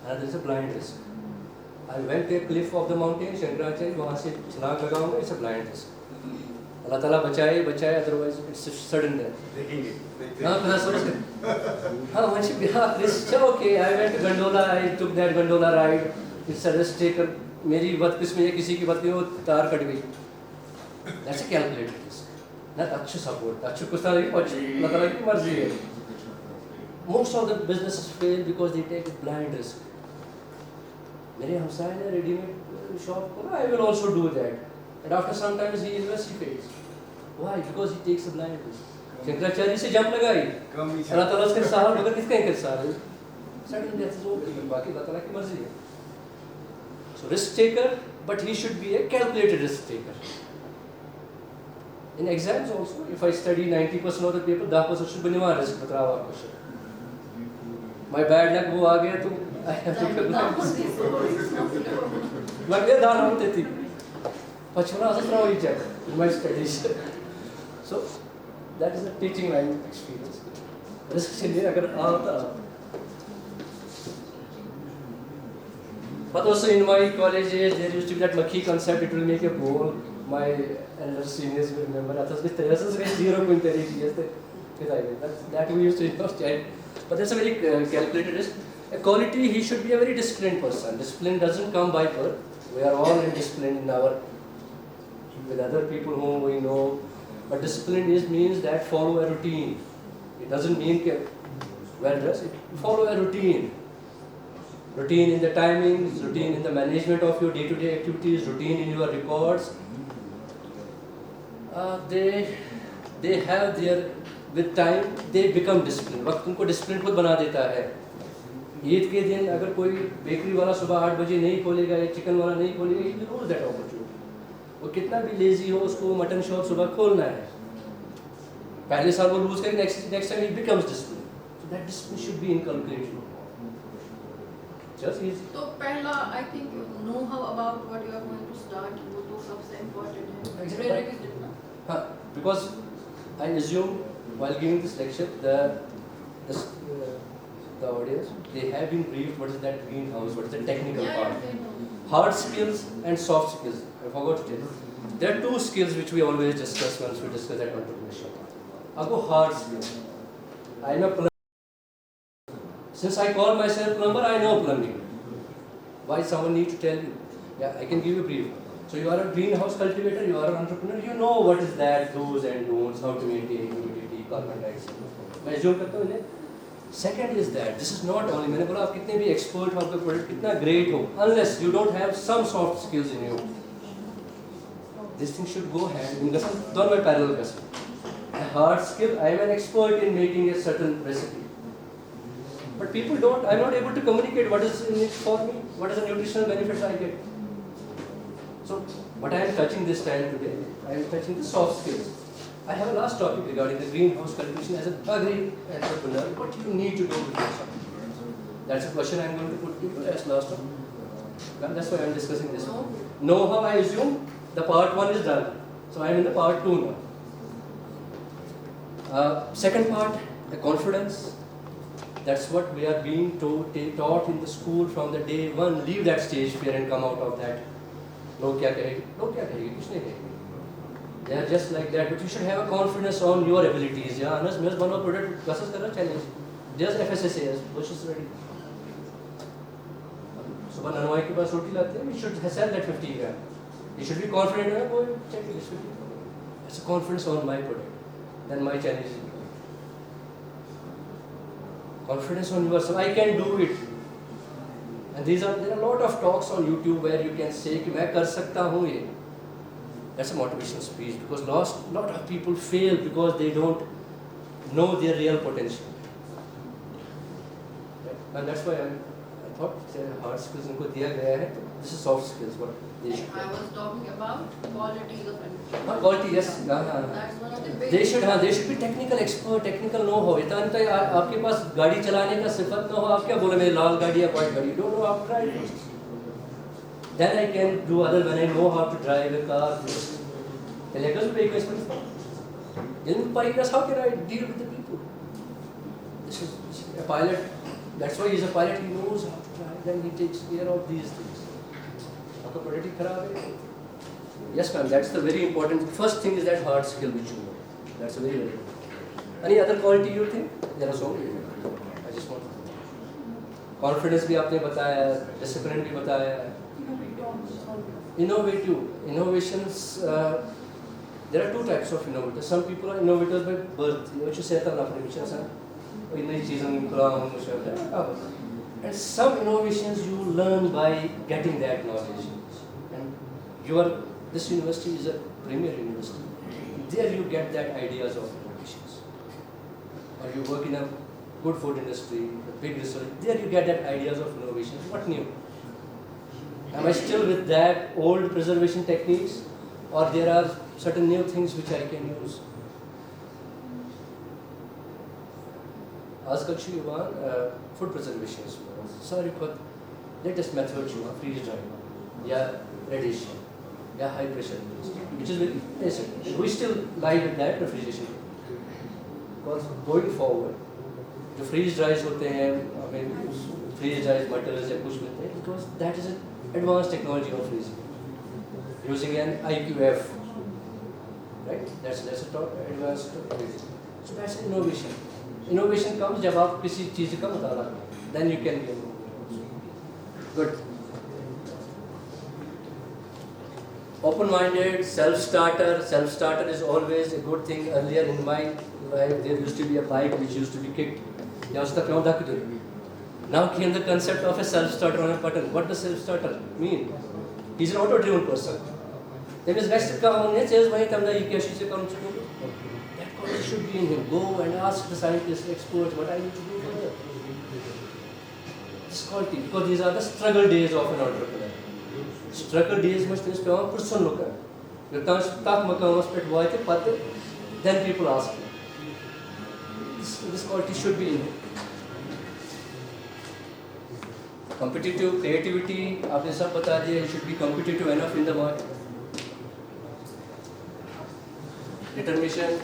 another is a blind risk. I went to a cliff of the mountain, Shankaracharya, वहाँ से छलांग लगाऊंगा, it's a blind risk. Allah Ta'ala बचाए, otherwise it's a sudden death. हाँ, plus once you have risk, okay, I went to gondola, I took that gondola ride, it's a risk taker. मेरी बदकिस्मती है किसी की बदकिस्मती वो तार कट गई. That's a calculated risk. Not अच्छे support, अच्छे कुछ तरह की Allah Ta'ala की मर्जी है. Most of the businesses fail because they take a blind risk. मेरे हमसाये ने रेडीमेड शॉप खोला, I will also do that. And after some time he invests, he fails. Why? Because he takes a blind risk. Shankaracharya से jump लगाई, अल्लाह ताला उसके सहारा मगर किसके कर सहारा? Sudden death is over. बाकी अल्लाह ताला की मर्जी है. So risk taker, but he should be a calculated risk taker. In exams also, if I study 90% of the paper, 10% should be Nivar risk बता रहा आपको. My bad luck वो आ गया तो I have to calculate. लगे दान होते थी. पचपना सत्रह हुई check in my studies. So that is a teaching line experience. Risk से लिए अगर आता. But also in my colleges there used to be that makhi concept. It will make a goal. My elder seniors will remember. That was with 0.30 years. That we used to invest. But that's a very calculated risk. A quality, he should be a very disciplined person. Discipline doesn't come by birth. We are all indisciplined in our, with other people whom we know. But discipline means that follow a routine. It doesn't mean well dressed. Follow a routine. Routine in the timings, routine in the management of your day-to-day activities, routine in your records. They have their, with time, they become disciplined. वक्त उनको discipline खुद बना देता है. ईद के दिन अगर कोई बेकरी वाला सुबह 8 बजे नहीं खोलेगा या चिकन वाला नहीं खोलेगा, he will lose that opportunity. वो कितना भी लेजी हो, उसको मटन शॉप सुबह खोलना है. पहले साल वो लूज करें, next time he becomes disciplined. So that discipline should be inculcated. Just easy. तो पहला I think know how about what you are going to start, वो तो सबसे important है. Prerequisite ना. हाँ, because I assume while giving this lecture, the audience, they have been briefed what is that greenhouse, what is the technical part. they know. Hard skills and soft skills. I forgot to tell you. There are two skills which we always discuss once we discuss that entrepreneurship. I'll go hard skills. I know plumber. Since I call myself plumber, I know plumbing. Why someone need to tell you? Yeah, I can give you a brief. So you are a greenhouse cultivator, you are an entrepreneur, you know what is that, do's and don'ts, how to maintain humidity, carbon dioxide. मैं assume करता हूँ इन्हें. Second is that this is not only, मैंने बोला आप कितने भी expert हो, आपका product कितना great हो, unless you don't have some soft skills in you. This thing should go hand in hand. दोनों में parallel कर सकते. A hard skill, I am an expert in making a certain recipe. But people don't, I am not able to communicate what is in it for me, what is the nutritional benefits I get. So, what I am touching this time today, I am touching the soft skills. I have a last topic regarding the greenhouse cultivation as a agri entrepreneur. What you need to do with yourself? That's a question I am going to put to you as last one. That's why I am discussing this one. Know how I assume the part 1 is done. So I am in the part 2 now. Second part, the confidence. That's what we are being taught in the school from the day 1. Leave that stage fear and come out of that. लोग क्या कहेंगे? लोग क्या कहेंगे? कुछ नहीं कहेंगे. They are just like that, but you should have a confidence on your abilities. Yeah, Anas, मैं बनो product process करना challenge. Just FSSAS, which is ready. सुबह ननवाई के पास रोटी लाते हैं, you should sell that 50 gram. You should be confident enough, go check it. It's a confidence on my product. Then my challenge is confidence on yourself. I can do it. And there are a lot of talks on YouTube where you can say कि मैं कर सकता हूँ ये. That's a motivational speech, because lot of people fail because they don't know their real potential. And that's why I thought hard skills इनको दिया गया है. This is soft skills, what they should. I was talking about qualities of entrepreneurs. Quality, yes. That's one of the big. They should be technical expert, technical know-how. इतना नहीं तो आपके पास गाड़ी चलाने का सिफत ना हो, आप क्या बोले मेरी लाल गाड़ी या व्हाइट गाड़ी? You don't know, आप try it. Then I can do other when I know how to drive a car. The legal vehicles. In Parikas, how can I deal with the people? This is a pilot. That's why he's a pilot. He knows how to drive. Then he takes care of these things. आपका product ही खराब है. Yes, ma'am. That's the very important. First thing is that hard skill which you know. That's a very important. Any other quality you think? There are so many. I just want. Confidence भी आपने बताया, discipline भी बताया. Innovations. There are two types of innovators. Some people are innovators by birth. You should say that and some innovations you learn by getting that knowledge. And this university is a premier university. There you get that ideas of innovations. Or you work in a good food industry, a big research. There you get that ideas of innovations. What new? Am I still with that old preservation techniques, or there are certain new things which I can use? आजकल जो युवा food preservation सारी बहुत latest methods जो freeze drying या radiation या high pressure, which is very basic. We still lie with that refrigeration, because going forward जो freeze dries होते हैं, हमें freeze dries metals या कुछ मिलते हैं, because that is an advanced technology of freezing using an IQF, right? That's a top advanced freezing. So that's innovation. Innovation comes जब आप किसी चीज़ का मुताला करें, then you can be good. Open-minded, self-starter. Self-starter is always a good thing. Earlier in my life, there used to be a bike which used to be kicked. या उसका क्यों धक्का दे? Now came the concept of a self-starter on a button. What does self-starter mean? He's an auto-driven person. There is rest का होने से वही तमना ये कैसे से काम शुरू? That quality should be in him. Go and ask the scientists, experts, what I need to do further. This quality, because these are the struggle days of an entrepreneur. Struggle days must be spent on person look at. The tough makam aspect why the path. Then people ask me. This quality should be in him. Competitive, creativity, आपने सब बता दिया. You should be competitive enough in the market. Determination.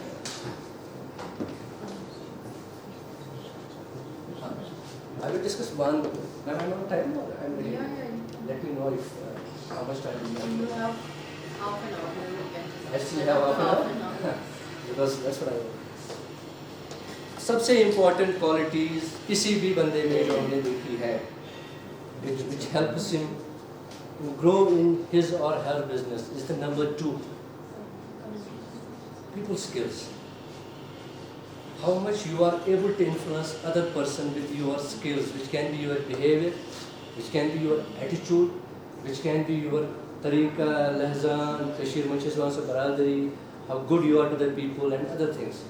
I will discuss one. Now I have time. I'm ready. Yeah. Let me know if how much time you have. You have half an hour. We will get. I still have half an hour. Because that's what I want. सबसे important qualities किसी भी बंदे में जो हमने देखी है, which helps him grow in his or her business, is the number 2. People skills. How much you are able to influence other person with your skills, which can be your behavior, which can be your attitude, which can be your tariqa, lahzan, kashir mancheswan se baradari, how good you are to the people and other things.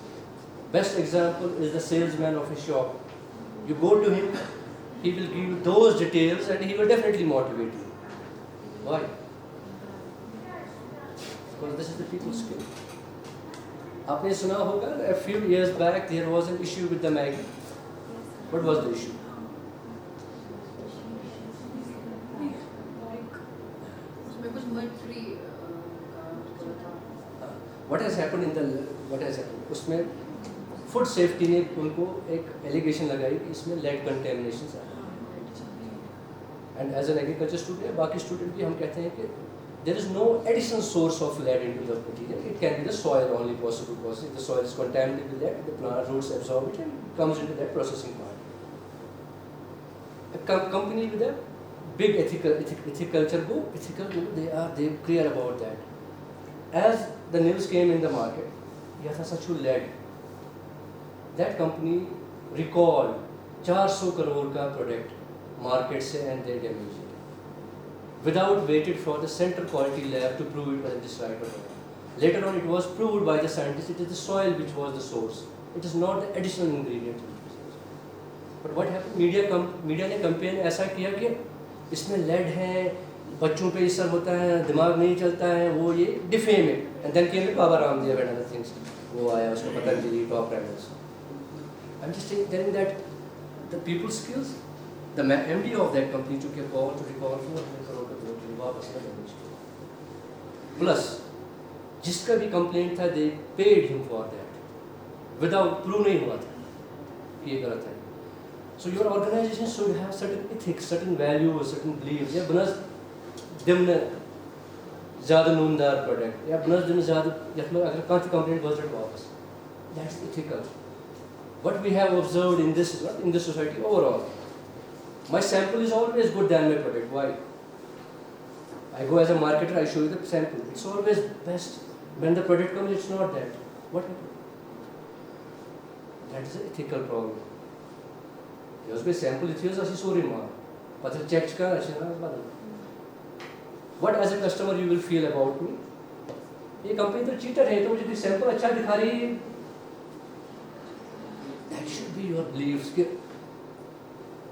Best example is the salesman of a shop. You go to him, he will give you those details and he will definitely motivate you. Why? Because this is the people skill. आपने सुना होगा, a few years back there was an issue with the Maggi. What was the issue? उसमें कुछ mercury What has happened उसमें food safety ने उनको एक allegation लगाई कि इसमें लेड कंटेमिनेशन है. And as an agriculture student बाकी स्टूडेंट भी हम कहते हैं कि there is no additional source of lead into the material. It can be the soil only possible process. If the soil is contaminated with lead, the plant roots absorb it and comes into that processing part. A company with a big ethical culture, they clear about that. As the news came in the market, Yathasachu lead, that company recalled 400 crore ka product market se and they damaged it. Without waited for the center quality lab to prove it was this right or wrong. Later on it was proved by the scientists it is the soil which was the source. It is not the additional ingredient. But what happened? Media ने campaign ऐसा किया कि इसमें lead है, बच्चों पे असर होता है, दिमाग नहीं चलता है, वो ये defame it. And then came Baba Ramdev and other things. वो आया उसको Patanjali top runners. I'm just telling that the people's skills. The MD of that company took a call to recall 400 crore का product वापस न देने चाहिए. Plus, जिसका भी complaint था, they paid him for that. Without proof नहीं हुआ था कि ये गलत है. So your organization should have certain ethics, certain values, certain beliefs. या बनस दिमने ज़्यादा नूनदार product या बनस दिमने ज़्यादा यत्न अगर कांच complaint was that वापस. That's ethical. What we have observed in this society overall. My sample is always good than my product. Why? I go as a marketer, I show you the sample. It's always best. When the product comes, it's not that. What happened? That is an ethical problem. Because my sample is also sorry ma. But the checks ka what as a customer you will feel about me? ये company तो cheater है तो मुझे sample अच्छा दिखा रही है. That should be your beliefs.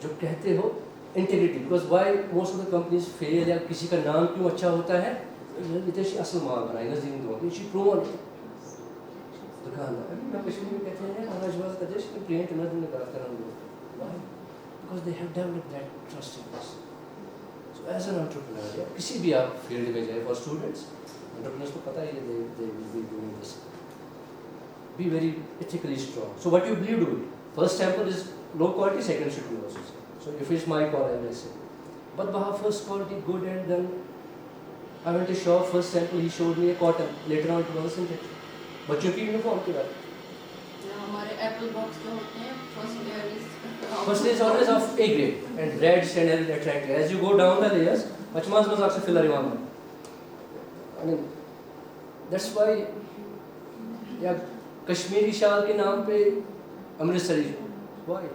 जो कहते हो integrity because why most of the companies fail या किसी का नाम क्यों अच्छा होता है विदेशी असल माल बनाई ना जिंदगी में इसी प्रोमोट दुकान अभी मैं कश्मीर में कहते हैं महाराज वाला कदेश के प्रिंट ना दिन का करना लोग why because they have developed that trust in us so as an entrepreneur या किसी भी आप फील्ड में जाए फॉर स्टूडेंट्स एंटरप्रेन्योर्स को पता है they will be doing this be very ethically strong so what you believe do first sample is low quality, second should be also. So if it's my call, I will say. But Baha first quality good and then I went to shop, first sample he showed me a cotton. Later on it was a synthetic. बच्चों की uniform की बात. हमारे Apple box जो होते हैं first layer is always of A grade and red standard attractive. As you go down the layers, अच्छमास बस आपसे फिलर इमाम है. I mean that's why या कश्मीरी शाल के नाम पे Amritsari. Why?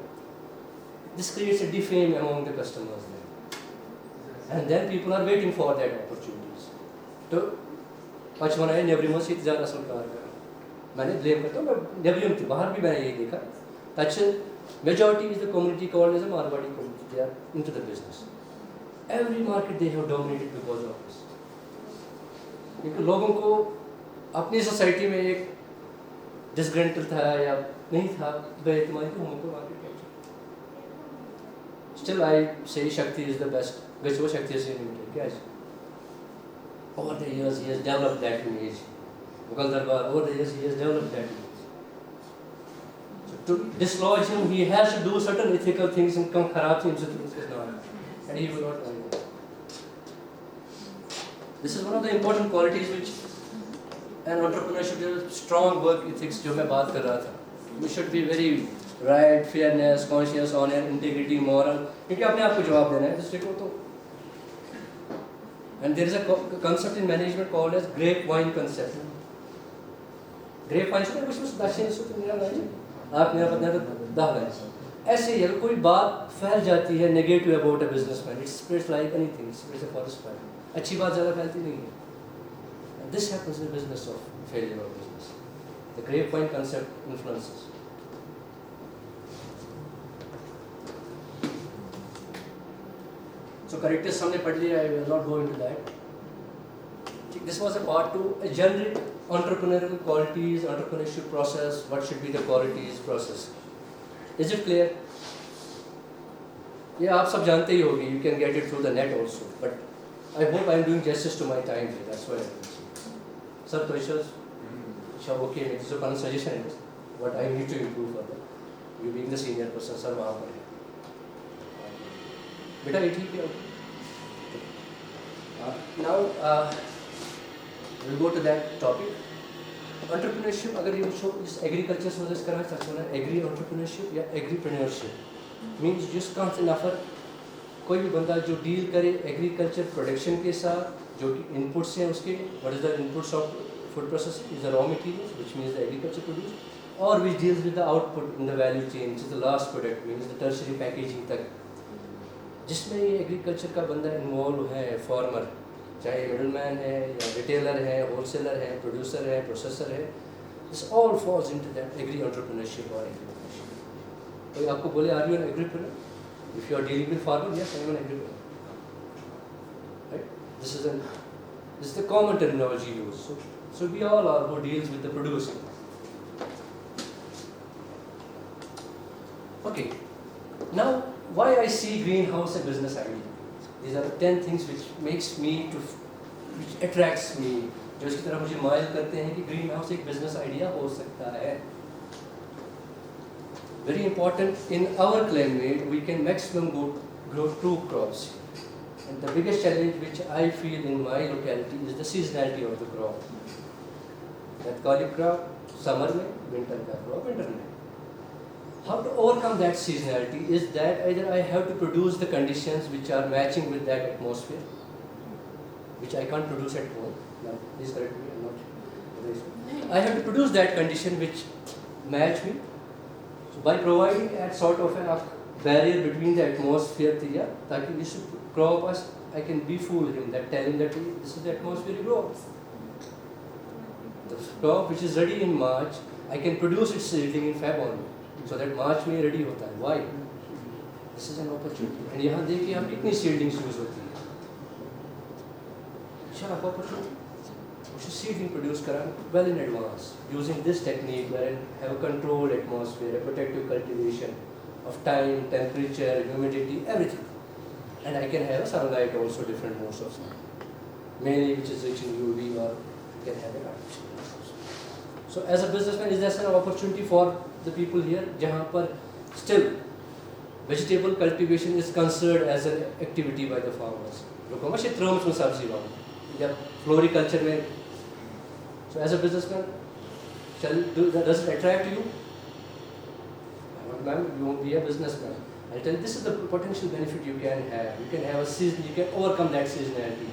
This creates a defame among the customers there. And then people are waiting for that opportunities. तो पचमना है नेबरिमो से ज़्यादा सरकार का मैंने ब्लेम करता हूँ मैं नेबरिम थी बाहर भी मैंने यही देखा touch majority is the community called as a Marwadi community. They are into the business. Every market they have dominated because of this. क्योंकि लोगों को अपनी सोसाइटी में एक डिसग्रेंटल था या नहीं था बेइतमादी को हमको market capture. Still I say Shakti is the best. गजो शक्ति से लिमिटेड क्या है? Over the years he has developed that image. Mughal दरबार over the years he has developed that image. So to dislodge him he has to do certain ethical things and come खराब से इनसे उसके नाम and he will not do that. This is one of the important qualities which an entrepreneur should have. Strong work ethics जो मैं बात कर रहा था. We should be very right, fairness, conscious, honor, integrity, moral. क्योंकि आपने आपको जवाब देना है दूसरे को तो. And there is a concept in management called as grapevine concept. Grapevine सुना कुछ में दाशिन सुन मेरा लाइन आप मेरा पता है दाग है. ऐसे ही अगर कोई बात फैल जाती है negative about a businessman, it spreads like anything. It spreads a forest fire. अच्छी बात ज़्यादा फैलती नहीं है. And this happens in the business of failure of business. The grapevine concept influences. So characters हमने पढ़ लिया. I will not go into that. This was a part 2. A generic entrepreneurial qualities, entrepreneurship process. What should be the qualities process? Is it clear? ये आप सब जानते ही होगी. You can get it through the net also. But I hope I am doing justice to my time here. That's why I am saying. Sir, questions? Sure, okay. This is one suggestion. What I need to improve further. You being the senior person, sir, वहाँ पर. बेटा ये ठीक है. Now we'll go to that topic. Entrepreneurship, अगर ये पूछो इस एग्रीकल्चर से मदद करना चाहते हो एग्री एंटरप्रेन्योरशिप या एग्रीप्रेन्योरशिप मीन्स जिस काम से नफर कोई भी बंदा जो डील करे एग्रीकल्चर प्रोडक्शन के साथ जो कि इनपुट्स हैं उसके what is the inputs of food processing is the raw materials which means the agriculture produce और which deals with the output in the value chain which is the last product means the tertiary packaging तक जिसमें ये agriculture का बंदा involve है farmer चाहे middleman है या रिटेलर है होलसेलर है प्रोड्यूसर है प्रोसेसर है this all falls into that agri entrepreneurship और एग्रीकल्चर कोई आपको बोले are you an agripreneur if you are dealing with farmer yes I am an agree right this is the common terminology used so we all are who deals with the producing okay now why I see greenhouse a business idea these are the 10 things which makes me to which attracts me जो इसकी तरह मुझे mile करते हैं कि green house एक business idea हो सकता है very important in our climate we can maximum grow 2 crops and the biggest challenge which I feel in my locality is the seasonality of the crop that kali crop summer mein winter ka crop winter mein how to overcome that seasonality is that either I have to produce the conditions which are matching with that atmosphere which I can't produce at home now please correct me I'm not I have to produce that condition which match me so by providing that sort of a barrier between the atmosphere area that this crop us I can befool him that tell him that this is the atmosphere you grow the crop which is ready in March I can produce its seedling in Feb only so that March में ready होता है why this is an opportunity and यहाँ देखिए हम कितनी seedlings use होती है sharp opportunity seedling produce karana well in advance using this technique where I have a controlled atmosphere, a protective cultivation of time, temperature, humidity, everything. And I can have a sunlight also different modes of sun. Mainly which is rich in UV or can have an artificial. So as a businessman, is there an opportunity for the people here? Jahan par still vegetable cultivation is considered as an activity by the farmers. Look how much it throws में सब्जी वाला या floriculture में so as a businessman, does it attract you? Ma'am, you won't be a businessman. I'll tell you, this is the potential benefit you can have. You can have a season, you can overcome that seasonality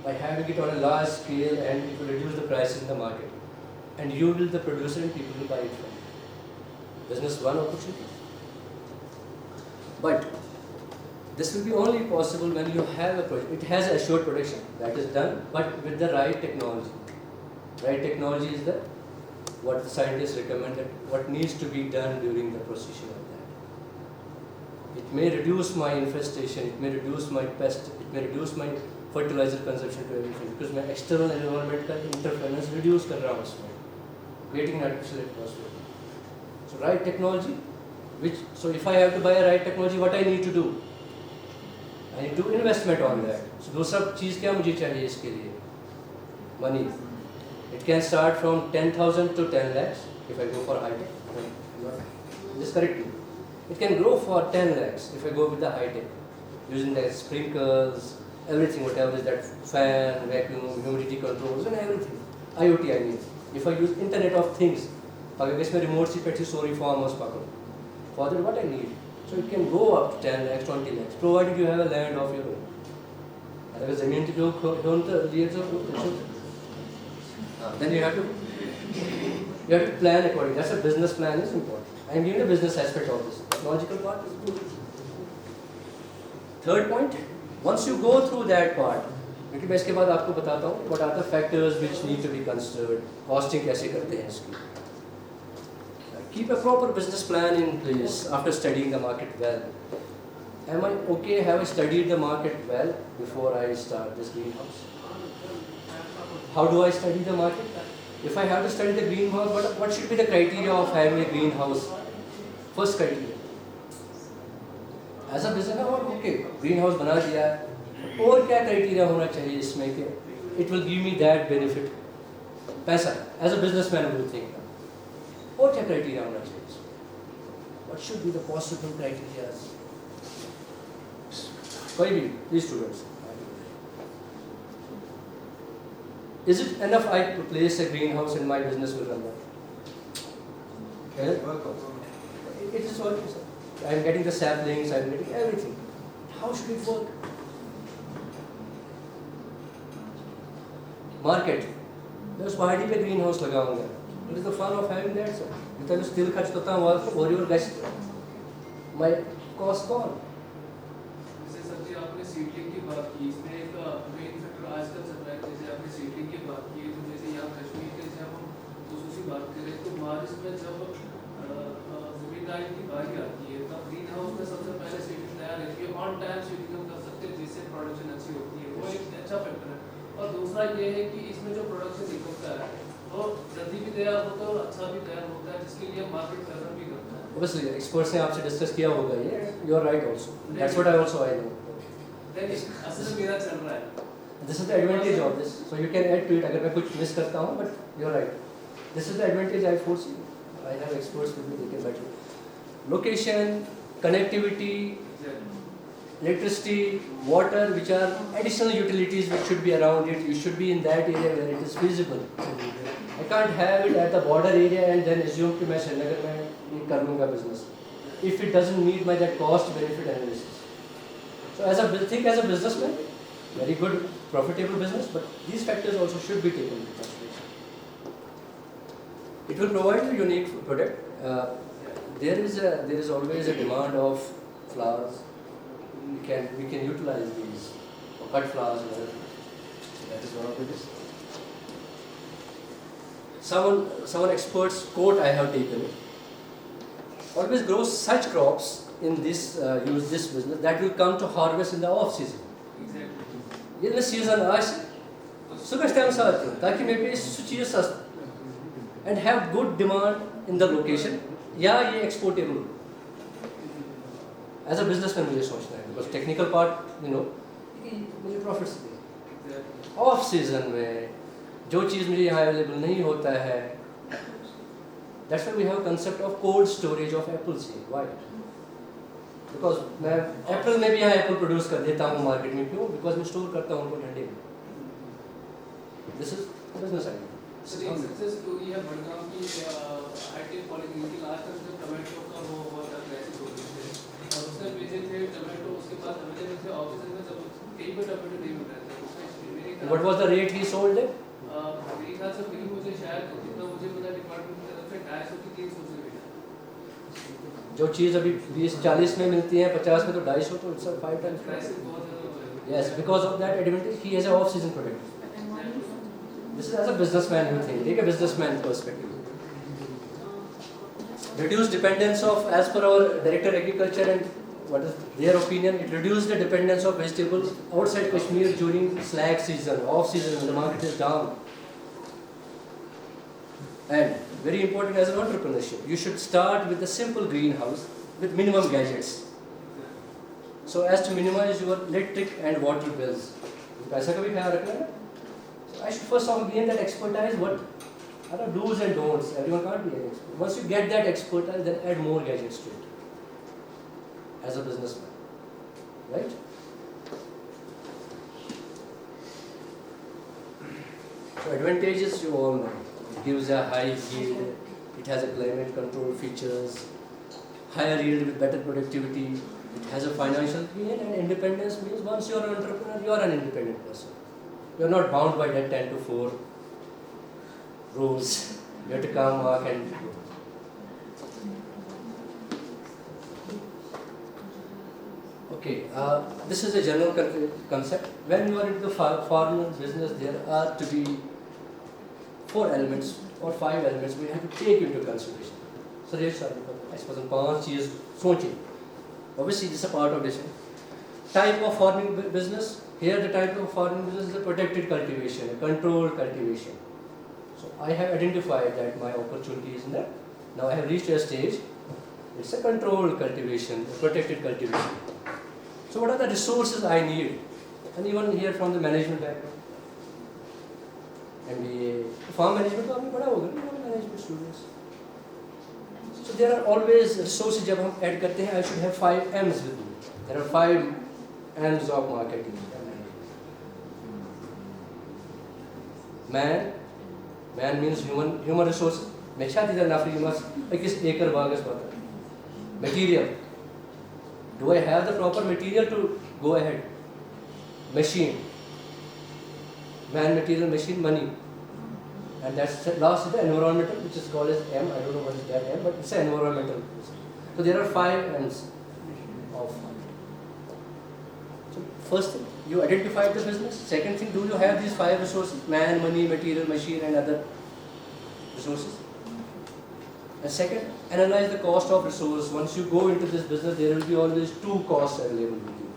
by having it on a large scale and it will reduce the prices in the market. And you will the producer and people will buy it from you. Business one opportunity. But this will be only possible when you have a project. It has assured production, that is done, but with the right technology. Right technology is the what the scientists recommended, what needs to be done during the procession of that. It may reduce my infestation, it may reduce my pest, it may reduce my fertilizer consumption to everything because my external environment का interference reduce कर रहा हूँ उसमें, creating an artificial atmosphere. So right technology, so if I have to buy a right technology, what I need to do? I need to do investment on that. So दूसरा चीज़ क्या मुझे चाहिए इसके लिए? Money. It can start from 10,000 to 10 lakhs if I go for high tech. Just correct me. It can grow for 10 lakhs if I go with the high tech, using the sprinkles, everything, whatever is that fan, vacuum, humidity controls, and everything. IoT I mean. If I use Internet of Things, अगर इसमें remote से पैसे sorry farmers पकड़ो. For that what I need. So it can go up to 10 lakhs, 20 lakhs, provided you have a land of your own. अगर ज़मीन के जो हों तो लिए तो then you have to plan accordingly. That's a business plan is important. I am giving the business aspect of this. Technological part is good. Third point, once you go through that part, क्योंकि मैं इसके बाद आपको बताता हूँ what are the factors which need to be considered, costing कैसे करते हैं इसकी. Keep a proper business plan in place after studying the market well. Am I okay? Have I studied the market well before I start this greenhouse? How do I study the market? If I have to study the greenhouse, what should be the criteria of having a greenhouse? First criteria. As a businessman, okay, greenhouse बना दिया है, और क्या criteria होना चाहिए इसमें कि it will give me that benefit? पैसा. As a businessman, I will think. और क्या criteria होना चाहिए इसमें? What should be the possible criteria? कोई भी, these students. Is it enough I to place a greenhouse and my business will run well? Can work also. It is working, sir. I am getting the saplings, I am getting everything. How should it work? Market. मैं उस पहाड़ी पे green house लगाऊंगा. It is the fun of having that, sir. जितना मैं still खर्च करता हूँ और your guest my cost gone. जैसे सर जी आपने सीडलिंग की बात की, इसमें एक मेन फैक्टर आजकल चल रहा है, जैसे आपने सीडलिंग की बात की, तो जैसे यहाँ कश्मीर के जब हम खसूसी बात करें तो बारिश में जब जमींदारी की बारी आती है तब ग्रीन हाउस में सबसे पहले सीडलिंग तैयार रहती है, ऑन टाइम सीडलिंग हम कर सकते हैं जिससे प्रोडक्शन अच्छी होती है, वो एक अच्छा फैक्टर है। और दूसरा ये है कि इसमें जो प्रोडक्शन निकलता है वो जल्दी भी तैयार होता है और अच्छा भी तैयार होता है, जिसके लिए मार्केट डेवलप भी करता है। Obviously, experts ने आपसे डिस्कस किया होगा ये. You are right also. That's what I also know. असल में मेरा चल रहा है। This is the advantage of this. So you can add to it. अगर मैं कुछ मिस करता हूँ, but you are right. This is the advantage I foresee. I have experts with me. They can better. Location, connectivity, electricity, water, which are additional utilities which should be around it. You should be in that area where it is feasible. I can't have it at the border area and then assume कि मैं श्रीनगर में ये कर लूँगा business. If it doesn't meet my that cost benefit analysis. So as a businessman, very good profitable business, but these factors also should be taken into consideration. It will provide you unique product. There is always a demand of flowers. We can utilize these cut flowers and other things. So that is one of it. Someone expert's quote I have taken. Always grow such crops in this use this business that will come to harvest in the off season. Exactly. ये ना season आज सुबह time से आते हैं ताकि मैं भी इस चीज़ सस्ता and have good demand in the location या ये exportable. As a businessman मुझे सोचना है because technical part मुझे profits दे. Off season में जो चीज़ मुझे यहाँ available नहीं होता है. That's why we have a concept of cold storage of apples here. Why? Because मैं अप्रैल में भी यहाँ एप्पल प्रोड्यूस कर देता हूँ मार्केट में. क्यों? Because मैं स्टोर करता हूँ उनको ठंडे में. This is business idea. Sir एक सक्सेस स्टोरी है बड़गांव की हाईटेक पॉलिटिकल की लास्ट टाइम जब टमाटो का वो हुआ था क्राइसिस हो गई थी और उसने भेजे थे टमाटो उसके पास अवेलेबल थे ऑफिस में जब कहीं पे टमाटो नहीं मिल रहे थे उसमें What was the rate he sold it? मेरे ख्याल से बिल मुझे शायद जितना मुझे पता डिपार्टमेंट की तरफ से 250 की 300 से मिला जो चीज़ अभी 20-40 में मिलती है 50 में तो 250 तो it's 5 times. क्राइसिस बहुत ज़्यादा हो गया। Yes, because of that advantage, he has an off-season product. This is as a businessman you think. Take a businessman perspective. Reduce dependence of, as per our Director Agriculture and what is their opinion, it reduces the dependence of vegetables outside Kashmir during slack season, off-season when the market is down. And very important as an entrepreneurship, you should start with a simple greenhouse with minimum gadgets. So as to minimize your electric and water bills. पैसा का भी ख्याल रखना है. I should first of all gain that expertise. What are the do's and don'ts? Everyone can't be an expert. Once you get that expertise, then add more gadgets to it. As a businessman, right? So advantages you all know. It gives a high yield. It has a climate control features. Higher yield with better productivity. It has a financial gain, and independence means once you are an entrepreneur, you are an independent person. You are not bound by that 10 to 4 rules. You have to come, work and go. Okay, this is a general concept. When you are into the farmer business, there are to be 4 elements or 5 elements we have to take into consideration. So yes, I suppose 5 चीज़ सोचें. Obviously, this is a part of this. Type of farming business. Here the type of farming business is a protected cultivation, a controlled cultivation. So I have identified that my opportunity is in that. Now I have reached a stage, it's a controlled cultivation, a protected cultivation. So what are the resources I need? Anyone here from the management background? MBA, farm management तो आपने पढ़ा होगा ना, management students. So there are always resources जब हम add करते हैं, I should have 5 M's with me. There are 5 M's of marketing. Man means human resources. Mechadi the nafri mas ekis acre bagas bata. Material. Do I have the proper material to go ahead? Machine. Man, material, machine, money. And that's last is the environmental, which is called as M. I don't know what is that M, but it's an environmental. So there are 5 M's of. So first thing, you identify the business. Second thing, do you have these 5 resources? Man, money, material, machine, and other resources. And second, analyze the cost of resource. Once you go into this business, there will be always 2 costs available with you.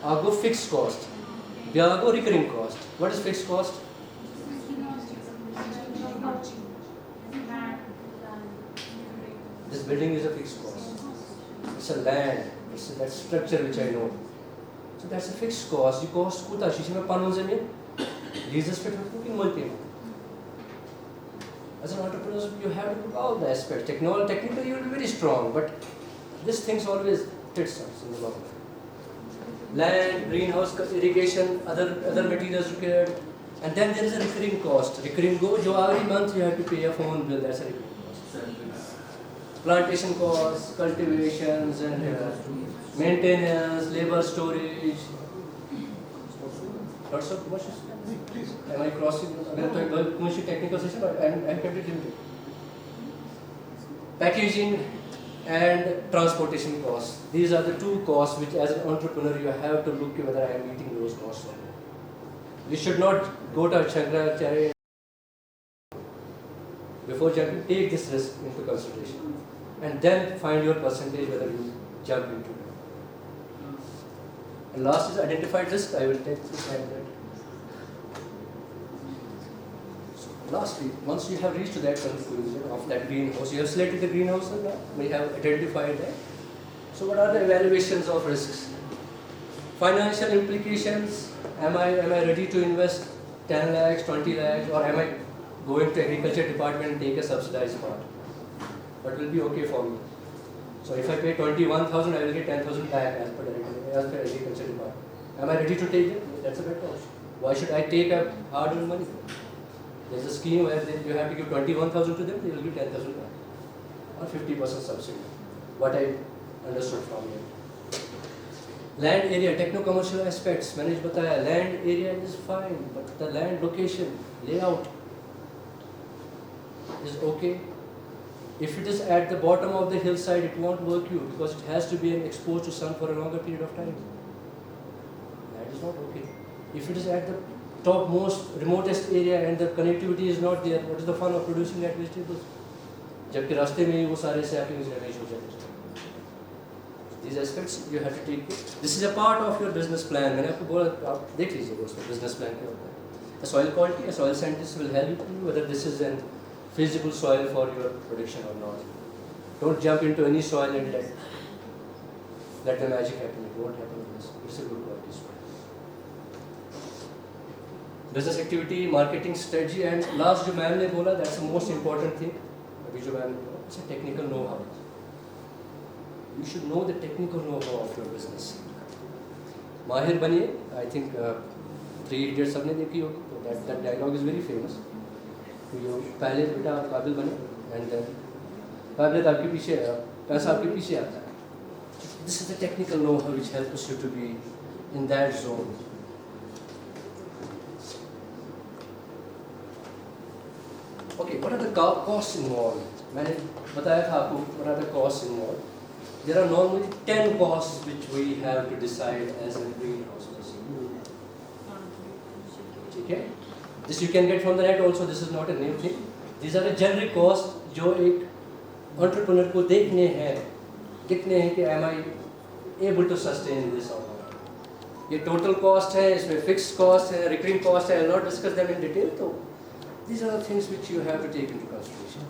Go fixed cost. Go recurring cost. What is fixed cost? This building is a fixed cost. It's a land. It's that structure which I know. So that's a fixed cost. You cost kuta. Shishi mein panun zameen. Leases pe cooking multi. As an entrepreneur, you have to look all the aspects. Technically, you will be very strong, but these things always tits us in the long run. Land, greenhouse, irrigation, other materials required, and then there is a recurring cost. Recurring go, jo every month you have to pay a phone bill. That's a recurring cost. Plantation costs, cultivations, and maintenance, labor storage. Lots of questions. Please. Am I crossing? I'm technical session, but I'm completely limited. Packaging and transportation costs. These are the 2 costs which, as an entrepreneur, you have to look whether I am meeting those costs or not. You should not go to Shankaracharya before jumping. Take this risk into consideration, and then find your percentage whether you jump into it. And last is identified risk. I will take this and that. Lastly, once you have reached to that conclusion of that greenhouse, you have selected the greenhouse, we have identified that. So what are the evaluations of risks? Financial implications, am I ready to invest 10 lakhs, 20 lakhs, or am I going to agriculture department and take a subsidized part? What will be okay for me? So if I pay 21,000, I will get 10,000 back as per agriculture department. Am I ready to take it? That's a better option. Why should I take a hard-earned money? There's a scheme where you have to give 21,000 to them, they will give 10,000 back. Or 50% subsidy. What I understood from you. Land area, techno-commercial aspects, manage bataya, land area is fine, but the land location, layout is okay. If it is at the bottom of the hillside, it won't work you because it has to be exposed to sun for a longer period of time. That is not okay. If it is at the topmost, remotest area and the connectivity is not there, what is the fun of producing that vegetables? जबकि रास्ते में ही वो सारे saplings damage हो जाते हैं. These aspects you have to take. This is a part of your business plan. मैंने आपको बोला आप देख लीजिए उसका business plan क्या होता है. A soil quality, a soil scientist will help you whether this is an feasible soil for your production or not. Don't jump into any soil and let the magic happen. It won't happen with this. It's a good quality soil. Business activity, marketing strategy, and last जो ma'am ने बोला, that's the most important thing. अभी जो ma'am ने बोला, it's a technical know-how. You should know the technical know-how of your business. माहिर बनिए. I think 3 Idiots सबने देखी होगी. That dialogue is very famous. तो पहले बेटा आप काबिल बने, and then काबिलियत आपके पीछे, पैसा आपके पीछे आता है. This is the technical know-how which helps you to be in that zone. Okay, what are the costs involved? मैंने बताया था आपको what are the costs involved. There are normally 10 costs which we have to decide as a greenhouse. Okay? This you can get from the net also. This is not a new thing. These are the generic costs जो एक entrepreneur को देखने हैं कितने हैं कि am I able to sustain this or not. ये total cost है, इसमें fixed cost है, recurring cost है. I will not discuss them in detail. तो these are the things which you have to take into consideration.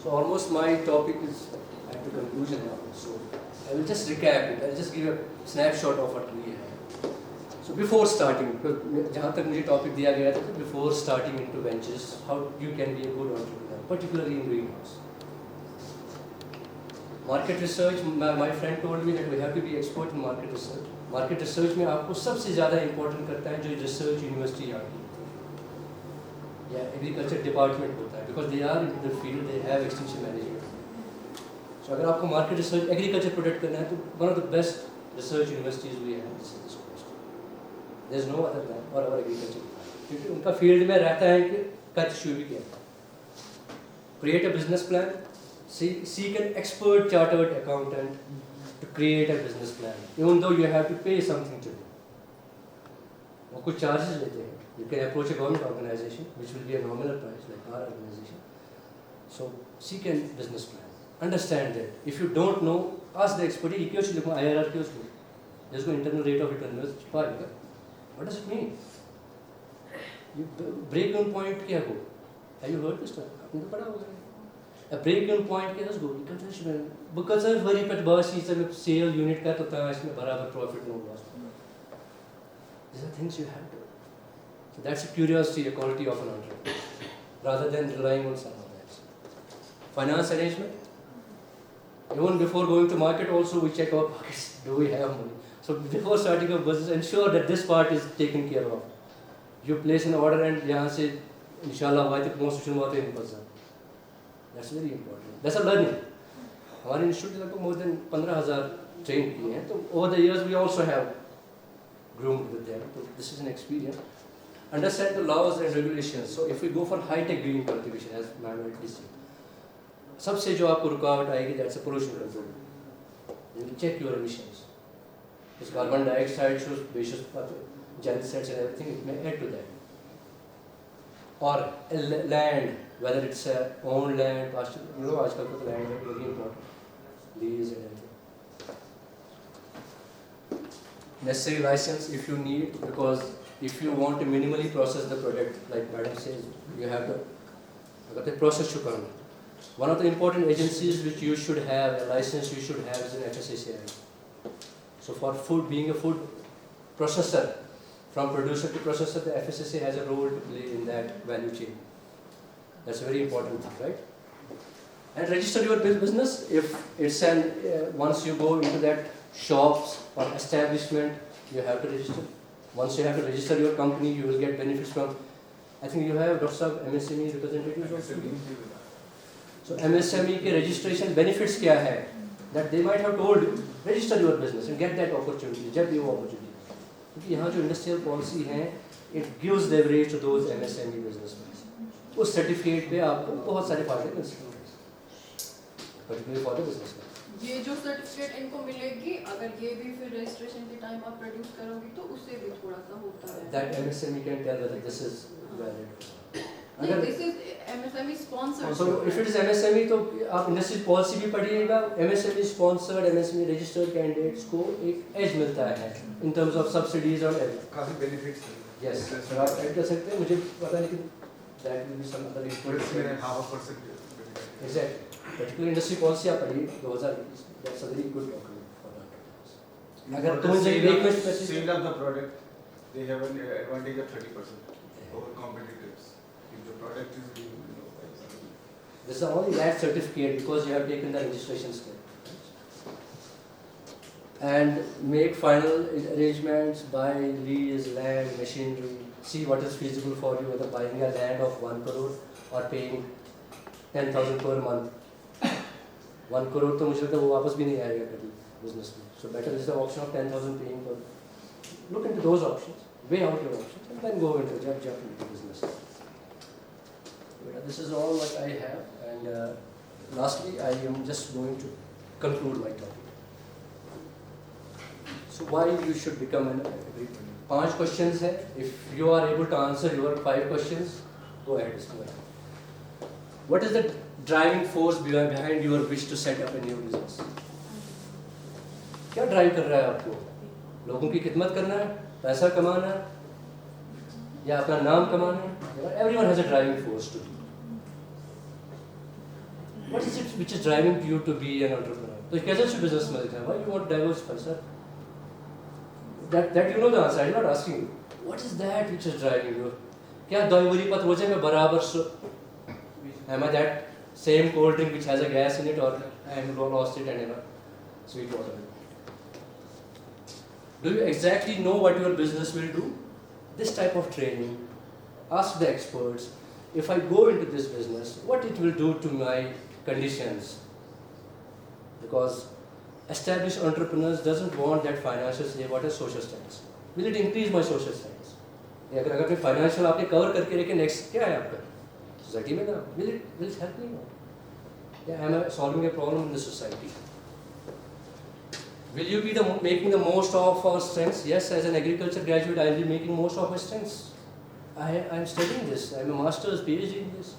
So almost my topic is at the conclusion now. So I will just recap it. I will just give a snapshot of what we have. So before starting, जहाँ तक मुझे topic दिया गया था, before starting into ventures, how you can be a good entrepreneur, particularly in greenhouse. Market research, my friend told me that we have to be expert in market research. Market research में आपको सबसे ज़्यादा important करता है जो research university यहाँ की होती है या एग्रीकल्चर डिपार्टमेंट होता है, because they are in the field, they have extension management. So अगर आपको मार्केट रिसर्च एग्रीकल्चर प्रोडक्ट करना है तो one of the best research universities we have this is there is no other than और our agriculture, क्योंकि उनका field में रहता है कि कच शू भी क्या. Create a business plan, seek an expert chartered accountant to create a business plan, even though you have to pay something to them. वो कुछ charges लेते हैं. You can approach a government organization which will be a nominal price like our organization. So seek a business plan. Understand that. If you don't know, ask the expert. ये क्यों चीज़ लिखूँ IRR क्यों चीज़? जिसको internal rate of return में छुपा लेगा. What does it mean? You break even point क्या हो? Have you heard this term? आपने तो पढ़ा होगा. A break-even point क्या है उसको because of very pet boss is a sale unit का तो ताकि इसमें बराबर profit no loss. These are things you have to. So that's a curiosity, a quality of an entrepreneur, rather than relying on someone else. Finance arrangement. Even before going to market, also we check our pockets. Do we have money? So before starting a business, ensure that this part is taken care of. You place an order and यहाँ से इंशाल्लाह Y तक पहुँच शुरू होते हैं बस. That's very important. That's a learning. हमारे इंस्टीट्यूट में more than 15,000 ट्रेन किए हैं, तो over the years we also have groomed with them. So this is an experience. Understand the laws and regulations. So if we go for high-tech green cultivation, as ma'am already said, सबसे जो आपको रुकावट आएगी, that's a pollution control. You will check your emissions. This carbon dioxide shows basis gensets and everything, it may add to that. Or land, whether it's a owned land, pasture, you know, आजकल तो land है very important, lease and everything. Necessary license if you need, because if you want to minimally process the product, like madam says, you have to अगर तो process to करना. One of the important agencies which you should have, a license you should have, is an FSSAI. So for food, being a food processor, from producer to processor, the FSSAI has a role to play in that value chain. That's a very important thing, right? And register your business. If it's once you go into that shops or establishment, you have to register. Once you have to register your company, you will get benefits from. I think you have Dr. Sahab MSME representatives also. So MSME के registration benefits क्या है? That they might have told you, register your business and get that opportunity. जब भी वो opportunity. क्योंकि यहाँ जो industrial policy है, it gives leverage to those MSME businessmen. उस सर्टिफिकेट पे आपको बहुत सारे फायदे मिल सकते हैं, particularly for the businessmen. ये जो सर्टिफिकेट इनको मिलेगी, अगर ये भी फिर रजिस्ट्रेशन के टाइम आप प्रोड्यूस करोगे तो उससे भी थोड़ा सा होता है. That MSME can tell whether this is valid. No, this is MSME sponsored. So if it is MSME तो आप इंडस्ट्रियल पॉलिसी भी पढ़िएगा. MSME sponsored, MSME registered candidates को एक एज मिलता है in terms of subsidies और काफी benefits हैं. Yes, सर आप ऐड कर सकते हैं. मुझे पता नहीं कि that will be some other इसमें 0.5% exactly. Particular industry policy आप पढ़िए 2020. That's a very good document for entrepreneurs. अगर तुम जो एक में sale of the product, they have an advantage of 30% over competitors. If the product is being, this is only that certificate because you have taken the registration step. And make final arrangements, buy, lease, land, machinery, see what is feasible for you, whether buying a land of 1 crore or paying 10,000 per month. 1 crore तो मुझे लगता है वो वापस भी नहीं आएगा कभी business में. So better is the option of 10,000 paying per. Look into those options, weigh out your options, and then go into jump into business. This is all what I have, and lastly, I am just going to conclude my topic. So why you should become an entrepreneur? 5 questions है. If you are able to answer your 5 questions, go ahead. What is the driving force behind your wish to set up a new business? क्या drive कर रहा है आपको? लोगों की खिदमत करना है, पैसा कमाना है, या अपना नाम कमाना है? Everyone has a driving force to do. What is it which is driving you to be an entrepreneur? तो कैसे से business में लिखा है? Why you want to diversify, sir? That you know the answer. I'm not asking you. What is that which is driving you? क्या दवाई पत रोजे में बराबर? Am I that same cold drink which has a gas in it, or and lost it and in a sweet water. Do you exactly know what your business will do? This type of training, ask the experts, if I go into this business, what it will do to my conditions? Because established entrepreneurs doesn't want that financial say what is social status. Will it increase my social status? अगर अपने financial आपने cover करके रखे next क्या है आपका? Society में ना will it help me? Yeah, am I solving a problem in the society? Will you be making the most of our strengths? Yes, as an agriculture graduate, I will be making most of my strengths. I am studying this. I am a master's PhD in this.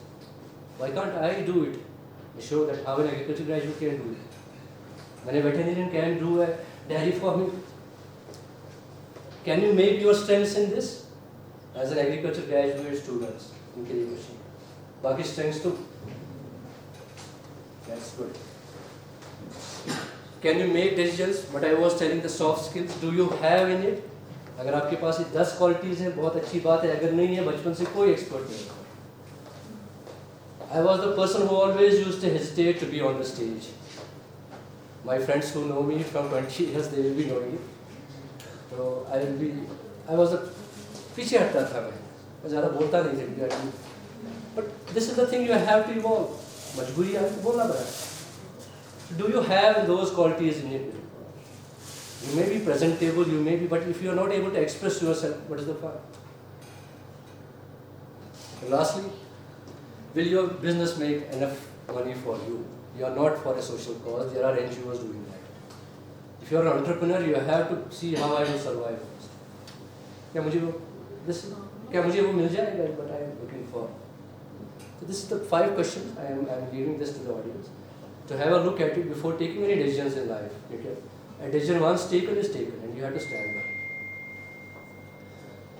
Why can't I do it? I show that how an agriculture graduate can do it. When a veterinarian can do a dairy farming, can you make your strengths in this? As an agriculture graduate students, उनके लिए question. बाकी strengths तो that's good. Can you make decisions? But I was telling the soft skills. Do you have in it? अगर आपके पास ये 10 qualities हैं बहुत अच्छी बात है. अगर नहीं है बचपन से कोई एक्सपर्ट नहीं है. I was the person who always used to hesitate to be on the stage. My friends who know me from 20 years, they will be knowing it. So I was the पीछे हटता था मैं ज़्यादा बोलता नहीं था. But this is the thing you have to evolve. मजबूरी है आपको बोलना पड़ा. Do you have those qualities in it? You may be presentable, you may be, but if you are not able to express yourself, what is the fun? And lastly, will your business make enough money for you? You are not for a social cause. There are NGOs doing that. If you are an entrepreneur, you have to see how I will survive first. क्या मुझे वो मिल जाएगा? What I am looking for. So this is the 5 questions. I am giving this to the audience to have a look at it before taking any decisions in life. Okay? A decision once taken is taken, and you have to stand by it.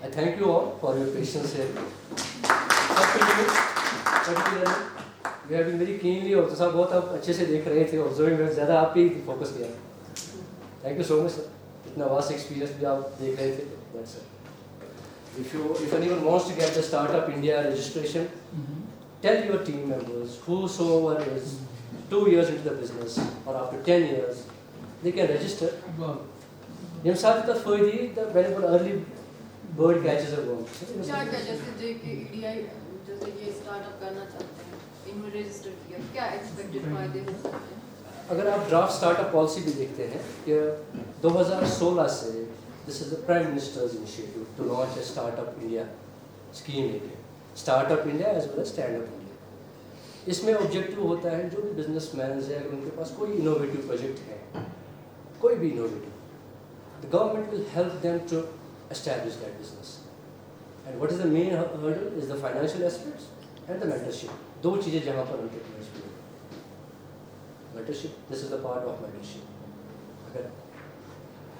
I thank you all for your patience here. Particularly, we have been very keenly और सब बहुत आप अच्छे से देख रहे थे, observing में ज़्यादा आप ही focus किया. Thank you so much, sir. इतना vast experience भी आप देख रहे थे. That's it. If anyone wants to get the Startup India registration, tell your team members, whosoever is 2 years into the business or after 10 years, they can register. हम साथ तो FAHEEMA the very early bird catches a worm. क्या जैसे EDI जैसे ये startup करना चाहते हैं, इनमें रजिस्टर किया, क्या एक्सपेक्टेड फायदे हो सकते हैं? अगर आप ड्राफ्ट स्टार्टअप पॉलिसी भी देखते हैं कि 2016 से this is the prime minister's initiative to launch a startup India scheme है. Startup India as well as stand up India. इसमें ऑब्जेक्टिव होता है जो भी बिजनेसमैन है अगर उनके पास कोई इनोवेटिव प्रोजेक्ट है, कोई भी innovative, the government will help them to establish that business. And what is the main hurdle is the financial aspects and the mentorship. 2 चीज़ें जहाँ पर एंटरप्रेन्योर्स भी mentorship, this is the part of mentorship. अगर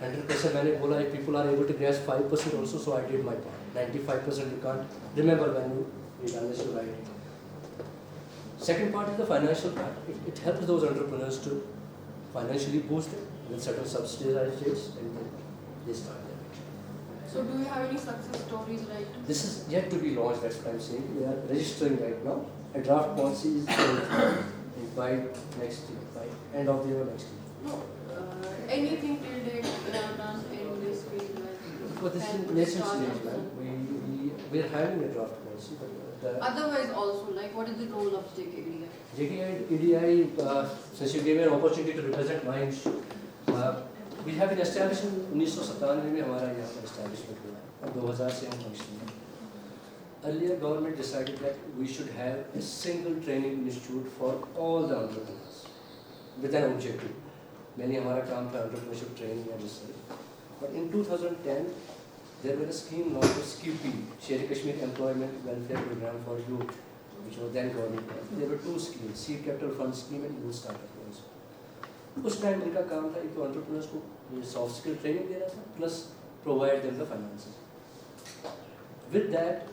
100% मैंने बोला if people are able to grasp 5% also, so I did my part. 95% you can't remember when you read unless you write it. Second part is the financial part. It helps those entrepreneurs to financially boost it with certain subsidized rates, and then they start their venture. So do you have any success stories right now? This is yet to be launched, that's what I'm saying. We are registering right now. A draft policy is by next year, by end of the year next year. No, anything till date you have done in this field? But this is nascent stage, man. We are having a draft policy, but Otherwise also, like what is the role of JKDI? JKDI, since you gave me an opportunity to represent my institute, we have been established in 1997 में हमारा यहाँ पर establishment हुआ है और 2000 से हम function में. Earlier, government decided that we should have a single training institute for all the entrepreneurs with an objective. Mainly हमारा काम था entrepreneurship training and research. But in 2010, there was a scheme launched as CUP, Sher Kashmir Employment Welfare Program for Youth, which was then government. There were 2 schemes, Seed Capital Fund Scheme and Youth Startup Loans. उस time उनका काम था कि entrepreneurs को soft skill training देना था, plus provide them the finances. With that,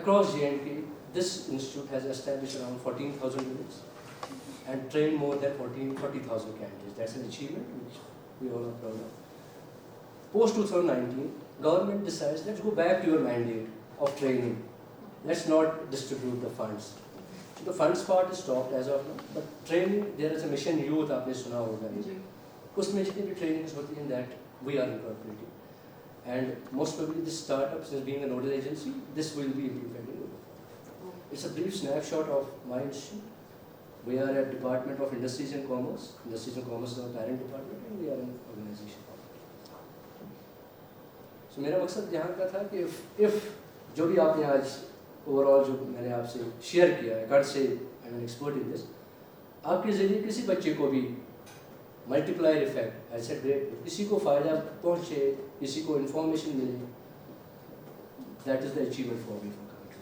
across J&K, this institute has established around 14,000 units and trained more than 40,000 candidates. That's an achievement which we all are proud of. Post 2019, government decides, let's go back to your mandate of training. Let's not distribute the funds. the funds part is stopped as of now, but training, there is a mission youth, आपने सुना होगा ये, उसमें जितनी भी trainings होती हैं that we are incorporating, and most probably this startup, since being a nodal agency, this will be implemented. It's a brief snapshot of my institute. We are at Department of Industries and Commerce. Industries and Commerce is our parent department, and we are an organization. So मेरा मकसद यहाँ का था कि if जो भी आपने आज ओवरऑल जो मैंने आपसे शेयर किया है, God say I'm an expert in this, आपके ज़रिए किसी बच्चे को भी मल्टीप्लायर इफेक्ट, ऐसे ग्रेट, किसी को फ़ायदा पहुँचे, किसी को इन्फॉर्मेशन मिले, that is the achievement for me for country.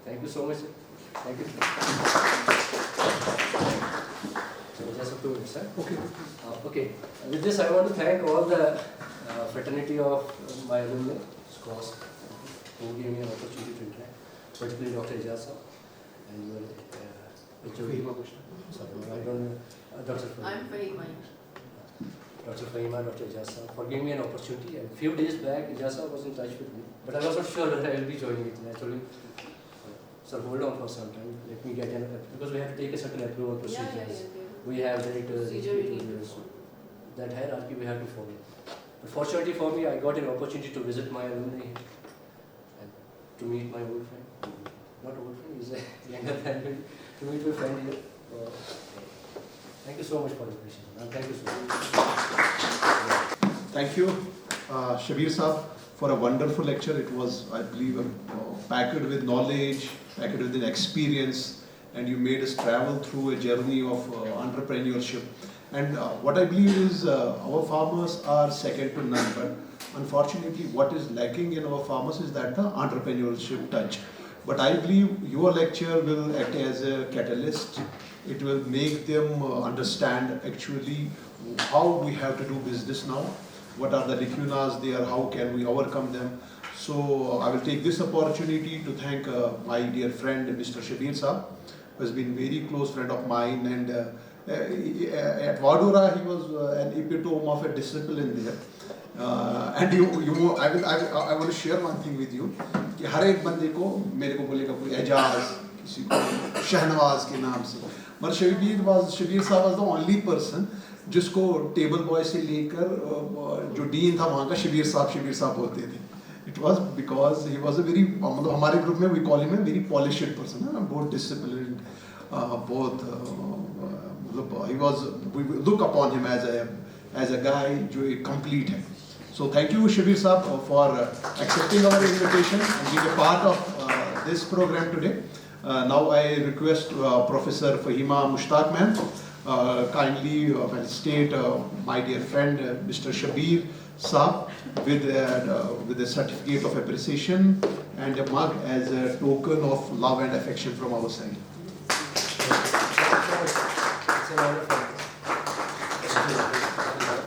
Thank you so much, sir. Thank you. So just a 2 minutes, sir. Okay. Okay. With this, I want to thank all the fraternity of my alumni, scholars, who gave me an opportunity to interact, particularly Dr. Ijaz sir, and your FAHEEMA question. sorry, I don't know, Dr. I'm FAHEEMA. Dr. FAHEEMA, Dr. Ijaz sir, for giving me an opportunity. And a few days back, Ijaz sir was in touch with me, but I was not sure whether I will be joining it. And I told him, sir, hold on for some time, let me get an, because we have to take a certain approval procedures. We have directors, executives, so that hierarchy we have to follow. But fortunately for me, I got an opportunity to visit my alumni here and to meet my old friend. Not old friend, he's a younger than me. To meet my friend here. Thank you so much for this appreciation. Thank you so much. Thank you, Shabir Saab, for a wonderful lecture. It was, I believe, packed with knowledge, packed with experience, and you made us travel through a journey of entrepreneurship. And what I believe is our farmers are second to none, but unfortunately what is lacking in our farmers is that the entrepreneurship touch. But I believe your lecture will act as a catalyst. It will make them understand actually how we have to do business now, what are the lacunas there, how can we overcome them. So I will take this opportunity to thank my dear friend Mr. Shabir Saab, who has been a very close friend of mine, and at Vadora he was an epitome of a discipline there. And I want to share one thing with you कि हर एक बंदे को मेरे को बोलेगा कोई एजाज, किसी को शहनवाज के नाम से, मगर शबीर साहब was the only person जिसको टेबल बॉय से लेकर जो डीन था वहाँ का शबीर साहब बोलते थे. It was because he was a very, मतलब हमारे ग्रुप में we call him a very polished person, both disciplined, both he was, we look upon him as a guy जो complete है. So thank you Shabir Saab for accepting our invitation and being a part of this program today. Now I request Professor FAHEEMA Mushtaq ma'am kindly state my dear friend Mr. Shabir Saab with a certificate of appreciation and a mug as a token of love and affection from our side. It's an honor for me.